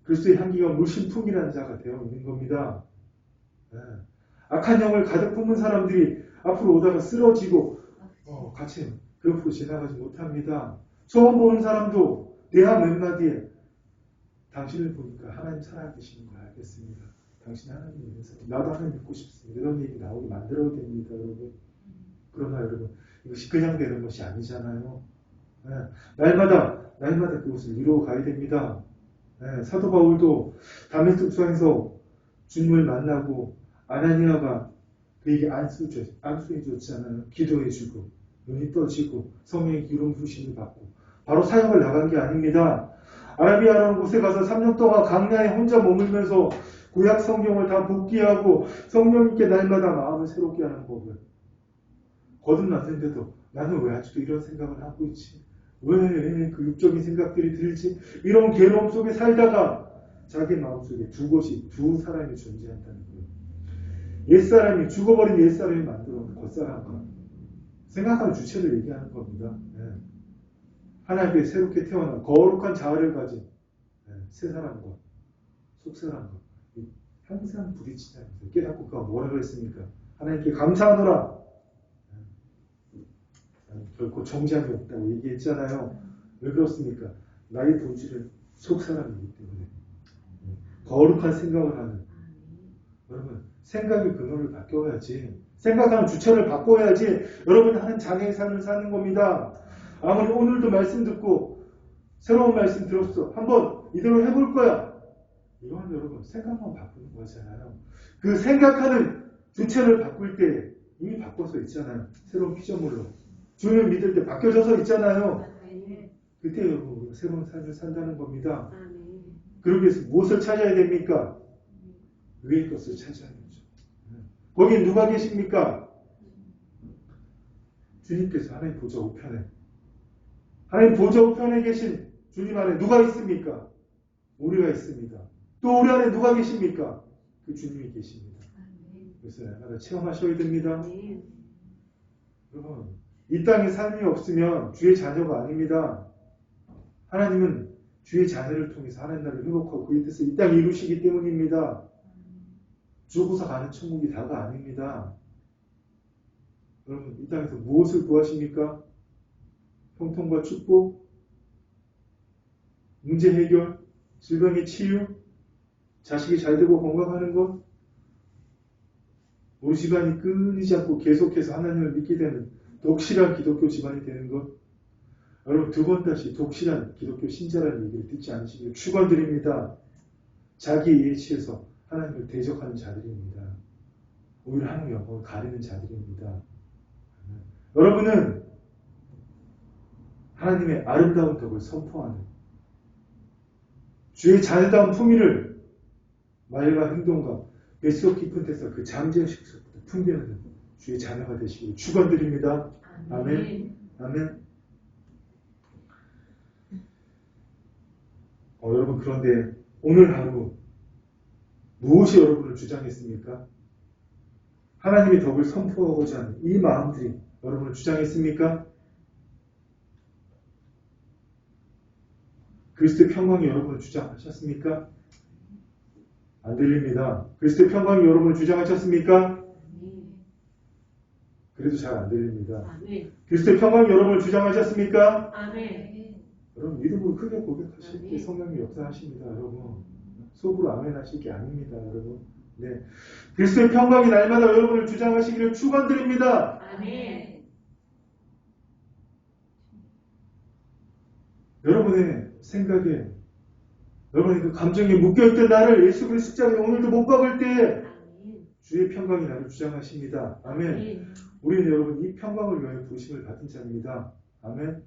그리스도의 향기가 물씬 풍기는 자가 되어 있는 겁니다. 악한 영을 가득 품은 사람들이 앞으로 오다가 쓰러지고 같이 그 옆으로 지나가지 못합니다. 처음 보는 사람도 대화 몇 마디에 당신을 보니까 하나님 살아계시는 걸 알겠습니다. 당신 하나님 믿으면서 나도 하나님 믿고 싶습니다. 이런 얘기 나오게 만들어야 됩니다. 여러분. 그러나 여러분 이것이 그냥 되는 것이 아니잖아요. 날마다 그것을 이루어 가야 됩니다. 사도 바울도 다메섹 수상에서 주님을 만나고 아나니아가 그에게 안수해줬잖아요. 기도해주고 눈이 떠지고 성령의 기름 부으심을 받고 바로 사역을 나간 게 아닙니다. 아라비아라는 곳에 가서 3년 동안 강야에 혼자 머물면서 구약 성경을 다 복기하고 성령님께 날마다 마음을 새롭게 하는 법을 거듭났는데도 나는 왜 아직도 이런 생각을 하고 있지? 왜 그 육적인 생각들이 들지? 이런 괴로움 속에 살다가 자기 마음속에 두 사람이 존재한다는 거예요. 옛사람이 죽어버린 옛사람이 만들어 놓은 겉사람과 생각하는 주체를 얘기하는 겁니다. 하나님께 새롭게 태어난 거룩한 자아를 가진 새 사람과 속 사람과 항상 부딪히다면서 깨닫고 그가 뭐라고 했습니까? 하나님께 감사하노라. 결코 정죄함이 없다고 얘기했잖아요. 왜 그렇습니까? 나의 본질은 속 사람이기 때문에 거룩한 생각을 하는 여러분 생각의 근원을 바꿔야지 생각하는 주체를 바꿔야지 여러분 하는 자녀의 삶을 사는 겁니다. 아무리 오늘도 말씀 듣고 새로운 말씀 들었어. 한번 이대로 해볼 거야. 이건 여러분 생각만 바꾸는 거잖아요. 그 생각하는 주체를 바꿀 때 이미 바꿔서 있잖아요. 새로운 피조물로. 주님을 믿을 때 바뀌어져서 있잖아요. 그때 여러분 우리가 새로운 삶을 산다는 겁니다. 그러기 위해서 무엇을 찾아야 됩니까? 위의 것을 찾아야죠. 거기 누가 계십니까? 주님께서 하나님 보좌 우편에 하나님 보좌 우편에 계신 주님 안에 누가 있습니까? 우리가 있습니다. 또 우리 안에 누가 계십니까? 그 주님이 계십니다. 그래서 날마다 체험하셔야 됩니다. 여러분 이 땅에 삶이 없으면 주의 자녀가 아닙니다. 하나님은 주의 자녀를 통해서 하나님 나라를 회복하고 그의 뜻을 이 땅에 이루시기 때문입니다. 죽어서 가는 천국이 다가 아닙니다. 여러분 이 땅에서 무엇을 구하십니까? 형통과 축복, 문제 해결, 질병의 치유, 자식이 잘 되고 건강하는 것, 우리 집안이 끊이지 않고 계속해서 하나님을 믿게 되는 독실한 기독교 집안이 되는 것. 여러분 두 번 다시 독실한 기독교 신자라는 얘기를 듣지 않으시기를 축원드립니다. 자기 이해에 취해서 하나님을 대적하는 자들입니다. 오히려 하나님의 영광을 가리는 자들입니다. 여러분은 하나님의 아름다운 덕을 선포하는 주의 자녀다운 품위를 말과 행동과 뱃속 깊은 데서 그 잠재의 식소부터 풍기는 주의 자녀가 되시기를 축원드립니다. 아멘. 아멘. 여러분 그런데 오늘 하루 무엇이 여러분을 주장했습니까? 하나님의 덕을 선포하고자 하는 이 마음들이 여러분을 주장했습니까? 그리스도의 평강이 여러분을 주장하셨습니까? 안 들립니다. 그리스도의 평강이 여러분을 주장하셨습니까? 그래도 잘 안 들립니다. 그리스도의 평강이 여러분을 주장하셨습니까? 여러분 믿음으로 크게 고백하실 때 성령이 역사하십니다. 여러분 속으로 아멘 하실 게 아닙니다. 여러분 네, 그리스도의 평강이 날마다 여러분을 주장하시기를 축원드립니다. 여러분의 생각에 여러분의 그 감정에 묶여있던 나를 예수 그리스도 십자가에 오늘도 못 박을 때 주의 평강이 나를 주장하십니다. 아멘. 우리는 여러분 이 평강을 위하여 부르심을 받은 자입니다. 아멘.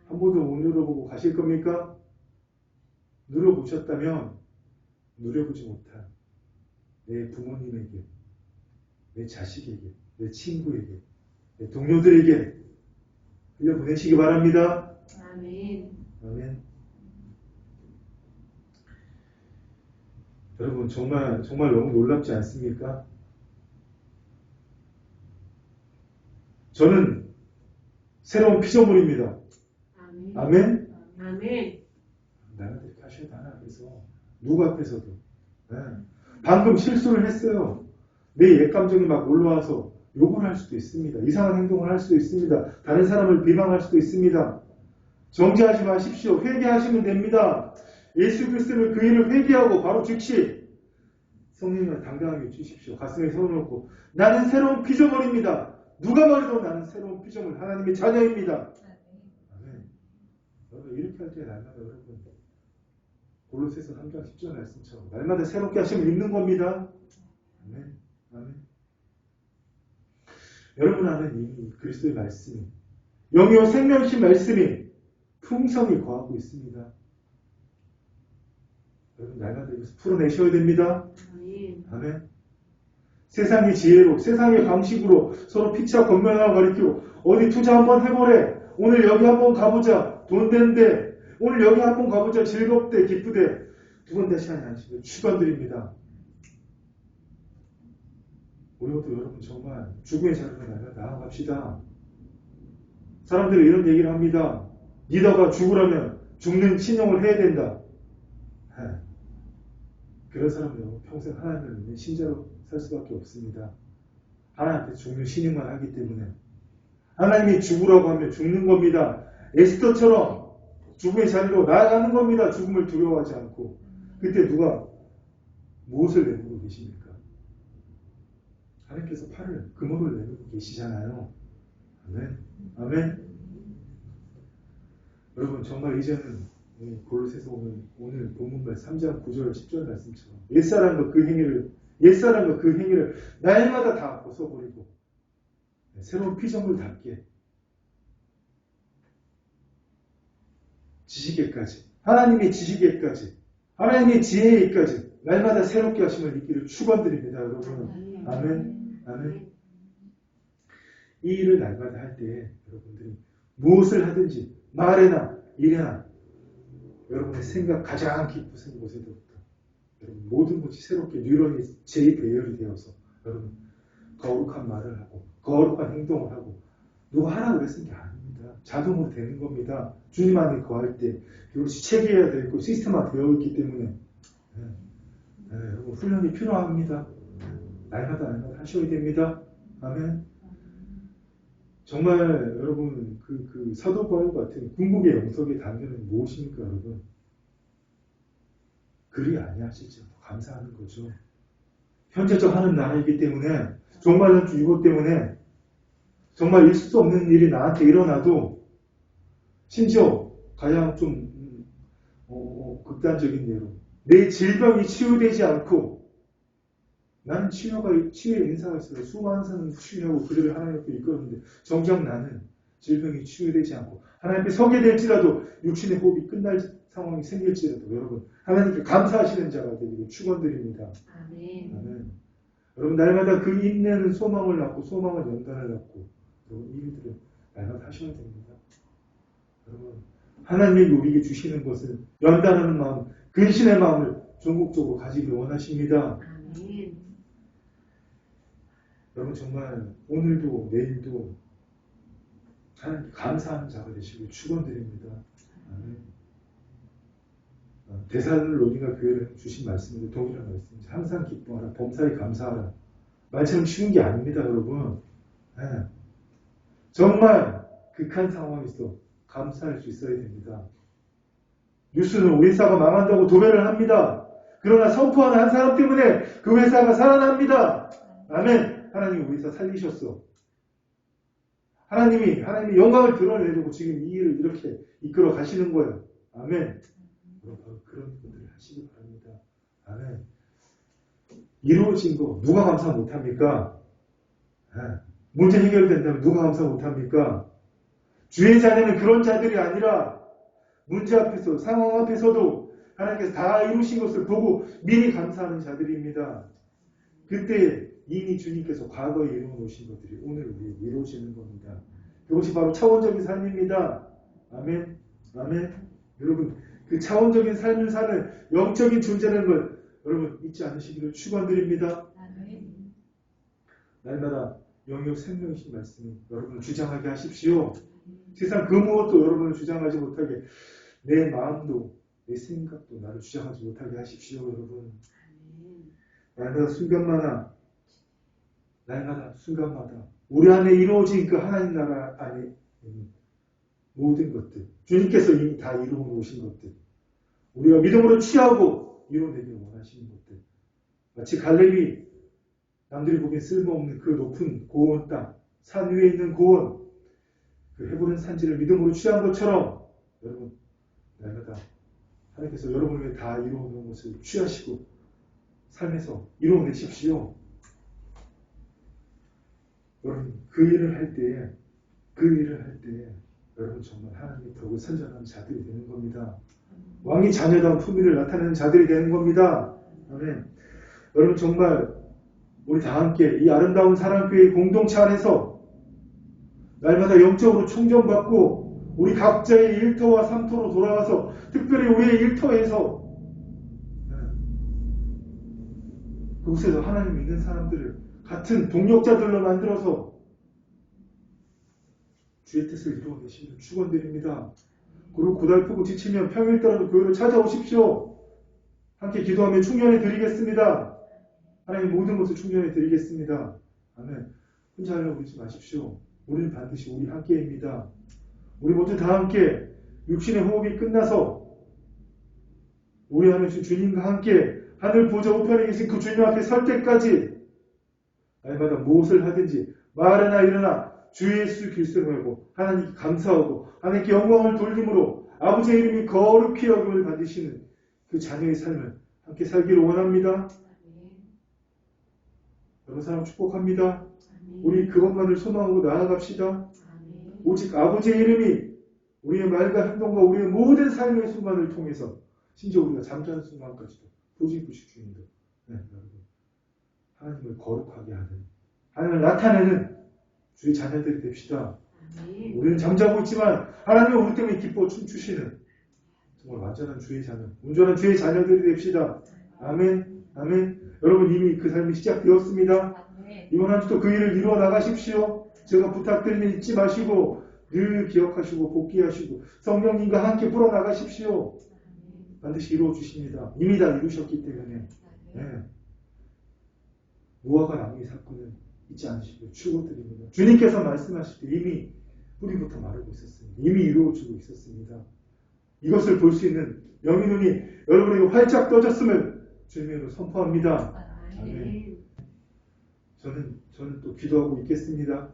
한 번도 못 누려보고 가실 겁니까? 누려보셨다면 누려보지 못한 내 부모님에게, 내 자식에게, 내 친구에게, 내 동료들에게 흘려보내시기 바랍니다. 아멘. 아멘. 여러분 정말 너무 놀랍지 않습니까? 저는 새로운 피조물입니다. 아멘. 나는 이렇게 하셔도 하나님께서 누구 앞에서도 네. 방금 실수를 했어요. 내 옛 감정이 막 올라와서 욕을 할 수도 있습니다. 이상한 행동을 할 수도 있습니다. 다른 사람을 비방할 수도 있습니다. 정죄하지 마십시오. 회개하시면 됩니다. 예수 그리스도를 그 일을 회개하고 바로 즉시 성령님을 당당하게 주십시오. 가슴에 손을 얹고 나는 새로운 피조물입니다. 누가 말해도 나는 새로운 피조물 하나님의 자녀입니다. 아멘. 여러분 이렇게 할 때 날마다 여러분 골로새서 3장 10절 말씀처럼 날마다 새롭게 하시면 입는 겁니다. 아멘. 아멘. 여러분 안에 이미 그리스도의 말씀이 영이요 생명이신 말씀이 풍성히 거하고 있습니다. 여러분 날마다 이것을 풀어내셔야 됩니다. 아멘. 세상의 지혜로 세상의 방식으로 서로 피차 건면하고 가리키고 어디 투자 한번 해보래. 오늘 여기 한번 가보자. 돈 된대. 오늘 여기 한번 가보자. 즐겁대. 기쁘대. 두 번 다시 하지 않으시고 축원드립니다. 우리도 여러분 정말 죽음의 자리로 나아갑시다. 사람들이 이런 얘기를 합니다. 리더가 죽으려면 죽는 신용을 해야 된다. 그런 사람들은 평생 하나님을 믿는 신자로 살 수밖에 없습니다. 하나님한테 죽는 신용만 하기 때문에 하나님이 죽으라고 하면 죽는 겁니다. 에스더처럼 죽음의 자리로 나아가는 겁니다. 죽음을 두려워하지 않고. 그때 누가 무엇을 내밀고 계십니까? 하나님께서 팔을 금호를 내밀고 계시잖아요. 아멘. 아멘. 여러분 정말 이제는 골로새서 오늘 본문말 3장 9절 10절 말씀처럼 옛사람과 그 행위를 날마다 다 벗어버리고 새로운 피조물답게 지식에까지 하나님의 지식에까지 하나님의 지혜에까지 날마다 새롭게 하심을 있기를 축원드립니다. 여러분. 아멘. 아멘. 이 일을 날마다 할 때 여러분들이 무엇을 하든지 말에나 일에나 여러분의 생각 가장 깊은 곳에서부터 여러분 모든 것이 새롭게 뉴런이 재배열이 되어서 여러분 거룩한 말을 하고 거룩한 행동을 하고 누가 하라고 그랬은 게 아닙니다. 자동으로 되는 겁니다. 주님 안에 거할 때 이것이 체계해야 되고 시스템화 되어 있기 때문에 여러분 훈련이 필요합니다. 날마다 하셔야 됩니다. 아멘. 정말 여러분 그 사도 바울 같은 궁극의 영성의 단계는 무엇입니까, 여러분? 글이 아니야, 실제로. 감사하는 거죠. 현재적 하는 나라이기 때문에, 종말론 주 이것 때문에, 정말 있을 수 없는 일이 나한테 일어나도, 심지어 가장 좀, 극단적인 예로, 내 질병이 치유되지 않고, 나는 치유의 인사가 있어요. 수많은 사람을 치유하고 그들을 하나님 앞에 이끌었는데, 정작 나는 질병이 치유되지 않고, 하나님 앞에 서게 될지라도, 육신의 호흡이 끝날 상황이 생길지라도, 여러분, 하나님께 감사하시는 자가 되기를 축원드립니다. 아멘. 아멘. 여러분, 날마다 그 있는 소망을 낳고, 소망은 연단을 낳고, 여러분, 이 일들을 날마다 하셔야 됩니다. 여러분, 하나님이 우리에게 주시는 것은 연단하는 마음, 근신의 마음을 전국적으로 가지길 원하십니다. 아멘. 여러분, 정말 오늘도 내일도 하나님께 감사하는 자가 되시길 축원드립니다. 아멘. 데살로니가 교회를 주신 말씀인데 동일한 말씀입니다. 항상 기뻐하라, 범사에 감사하라. 말처럼 쉬운 게 아닙니다, 여러분. 네. 정말 극한 상황에서 감사할 수 있어야 됩니다. 뉴스는 우리 회사가 망한다고 도배를 합니다. 그러나 선포하는 한 사람 때문에 그 회사가 살아납니다. 아멘. 하나님이 우리 회사 살리셨어. 하나님이 영광을 드러내려고 지금 이 일을 이렇게 이끌어 가시는 거예요. 아멘. 여러분, 그런 분들을 하시기 바랍니다. 아멘. 이루어진 거 누가 감사 못합니까? 문제 해결된다면 누가 감사 못합니까? 주의 자녀는 그런 자들이 아니라 문제 앞에서, 상황 앞에서도 하나님께서 다 이루신 것을 보고 미리 감사하는 자들입니다. 그때 이미 주님께서 과거에 이루어놓으신 것들이 오늘 우리에 이루어지는 겁니다. 그것이 바로 차원적인 삶입니다. 아멘. 아멘. 여러분, 그 차원적인 삶을 사는 영적인 존재라는 걸 여러분 잊지 않으시기를 축원드립니다. 아멘. 날마다 영역 생명이신 말씀이 여러분을 주장하게 하십시오. 세상 그 무엇도 여러분을 주장하지 못하게 내 마음도 내 생각도 나를 주장하지 못하게 하십시오. 여러분. 날마다 순간마다 우리 안에 이루어진 그 하나님 나라 안에 있는 모든 것들, 주님께서 이미 다 이루어 놓으신 것들, 우리가 믿음으로 취하고 이루어내기를 원하시는 것들, 마치 갈렙이 남들이 보기엔 쓸모없는 그 높은 고원 땅, 산 위에 있는 고원, 그 헤브론 산지를 믿음으로 취한 것처럼 여러분, 날마다 하나님께서 여러분을 위해 다 이루어 놓은 것을 취하시고 삶에서 이루어내십시오. 여러분, 그 일을 할 때에 여러분 정말 하나님의 덕을 선전하는 자들이 되는 겁니다. 왕의 자녀다운 품위를 나타내는 자들이 되는 겁니다. 아멘. 여러분 정말 우리 다 함께 이 아름다운 사랑교회 공동체 안에서 날마다 영적으로 충전받고 우리 각자의 일터와 삼터로 돌아가서 특별히 우리의 일터에서 그곳에서 하나님 믿는 사람들을 같은 동력자들로 만들어서 주의 뜻을 이루어내시기를 축원드립니다. 그리고 고달프고 지치면 평일 따라도 교회로 찾아오십시오. 함께 기도하며 충전해 드리겠습니다. 하나님 모든 것을 충전해 드리겠습니다. 아멘. 혼자 하려고 그러지 마십시오. 우리는 반드시 우리 함께입니다. 우리 모두 다 함께 육신의 호흡이 끝나서 우리 안에 주님과 함께 하늘 보좌 우편에 계신 그 주님 앞에 설 때까지 날마다 무엇을 하든지 말하나 일어나 주 예수 그리스도를 알고 하나님께 감사하고 하나님께 영광을 돌림으로 아버지의 이름이 거룩히 여김을 받으시는 그 자녀의 삶을 함께 살기를 원합니다. 여러 사람 축복합니다. 우리 그것만을 소망하고 나아갑시다. 오직 아버지의 이름이 우리의 말과 행동과 우리의 모든 삶의 순간을 통해서 심지어 우리가 잠자는 순간까지도 부지부식 중인도 여러분 하나님을 거룩하게 하는 하나님을 나타내는 주의 자녀들이 됩시다. 우리는 잠자고 있지만 하나님은 우리 때문에 기뻐 춤추시는 정말 완전한 주의 자녀, 온전한 주의 자녀들이 됩시다. 아멘. 아멘. 여러분 이미 그 삶이 시작되었습니다. 이번 한 주도 그 일을 이루어 나가십시오. 제가 부탁드리면 잊지 마시고 늘 기억하시고 복귀하시고 성령님과 함께 풀어나가십시오. 반드시 이루어 주십니다. 이미 다 이루셨기 때문에 무화과 나무의 사건은 잊지 않으시고 축원드립니다. 주님께서 말씀하실 때 이미 뿌리부터 마르고 있었습니다. 이미 이루어지고 있었습니다. 이것을 볼 수 있는 영의 눈이 여러분에게 활짝 떠졌음을 주님으로 선포합니다. 아멘. 저는 또 기도하고 있겠습니다.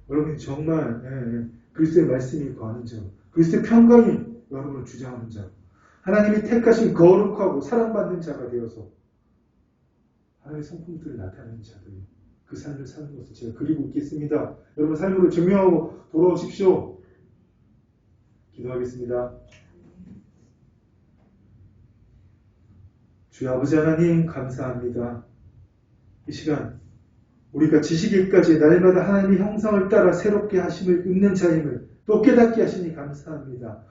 여러분이 정말 그리스도의 말씀이 거하는 자, 그리스도의 평강이 여러분을 주장하는 자, 하나님이 택하신 거룩하고 사랑받는 자가 되어서 하나님의 성품들을 나타내는 자들, 그 삶을 사는 것을 제가 그리고 있겠습니다. 여러분 삶으로 증명하고 돌아오십시오. 기도하겠습니다. 주의 아버지 하나님 감사합니다. 이 시간 우리가 지식에까지 날마다 하나님의 형상을 따라 새롭게 하심을 입는 자임을 또 깨닫게 하시니 감사합니다.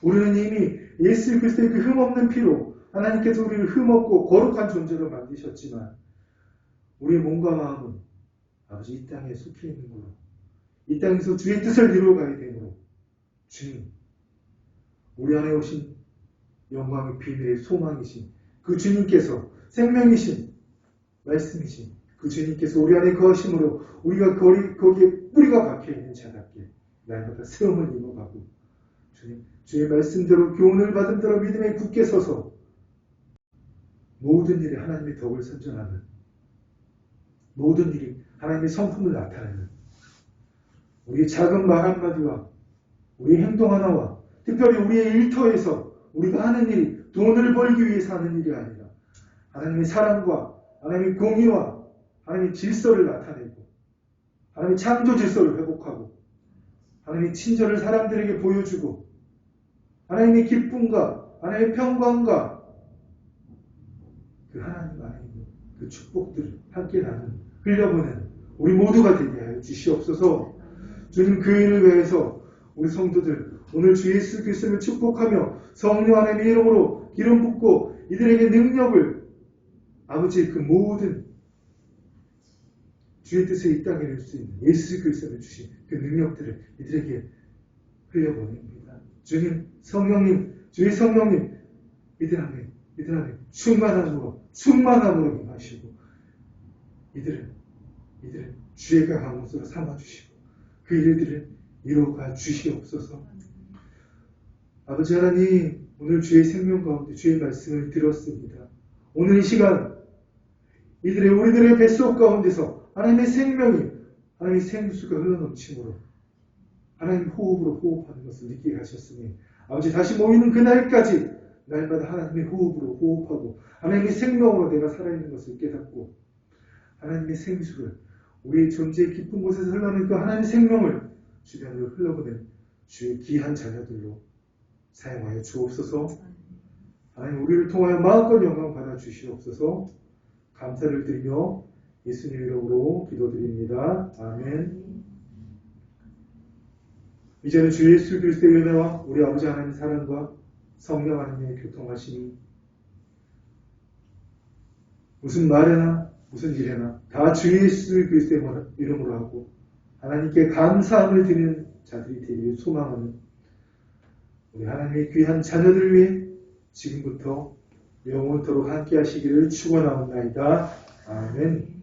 우리는 이미 예수 그리스도의 그 흠없는 피로 하나님께서 우리를 흠없고 거룩한 존재로 만드셨지만 우리의 몸과 마음은 아버지 이 땅에 속해 있는 거로 이 땅에서 주의 뜻을 이루어가야 되므로 주님 우리 안에 오신 영광의 비밀의 소망이신 그 주님께서 생명이신 말씀이신 그 주님께서 우리 안에 거하심으로 우리가 거기에 뿌리가 박혀있는 자답게 날마다 세움을 입어가고 주님 주의 말씀대로 교훈을 받은 대로 믿음에 굳게 서서 모든 일에 하나님의 덕을 선전하는 모든 일이 하나님의 성품을 나타내는 우리의 작은 말 한마디와 우리의 행동 하나와 특별히 우리의 일터에서 우리가 하는 일이 돈을 벌기 위해서 하는 일이 아니라 하나님의 사랑과 하나님의 공의와 하나님의 질서를 나타내고 하나님의 창조 질서를 회복하고 하나님의 친절을 사람들에게 보여주고 하나님의 기쁨과 하나님의 평강과 그 하나님 안에 있는 그 축복들을 함께 나누는 흘려보내는 우리 모두가 되게 하여 주시옵소서. 주님 그 일을 위해서 우리 성도들 오늘 주 예수 그리스도를 축복하며 성령 하나님의 이름으로 기름 붓고 이들에게 능력을 아버지의 그 모든 주의 뜻에 이 땅에 이룰 수 있는 예수 그리스도를 주신 그 능력들을 이들에게 흘려보냅니다. 주님 성령님 주의 성령님 이들 안에 충만함으로 임하시고 이들을 주의 강한 것으로 삼아주시고 그 일들을 이루어가 주시옵소서. 아버지 하나님 오늘 주의 생명 가운데 주의 말씀을 들었습니다. 오늘 이 시간 우리들의 뱃속 가운데서 하나님의 생명이 하나님의 생수가 흘러넘침으로 하나님 호흡으로 호흡하는 것을 느끼게 하셨으니 아버지 다시 모이는 그날까지 날마다 하나님의 호흡으로 호흡하고 하나님의 생명으로 내가 살아있는 것을 깨닫고 하나님의 생수를 우리의 존재의 깊은 곳에서 흘러내는 그 하나님의 생명을 주변으로 흘러보낸 주의 귀한 자녀들로 사용하여 주옵소서. 하나님 우리를 통하여 마음껏 영광 받아 주시옵소서. 감사를 드리며 예수님 이름으로 기도드립니다. 아멘. 이제는 주 예수 그리스도의 은혜와 우리 아버지 하나님의 사랑과 성령 하나님의 교통하심이 무슨 말이나 무슨 일이나 다 주 예수 그리스도의 이름으로 하고 하나님께 감사함을 드리는 자들이 되기를 소망하는 우리 하나님의 귀한 자녀들을 위해 지금부터 영원토록 함께 하시기를 축원하옵나이다. 아멘.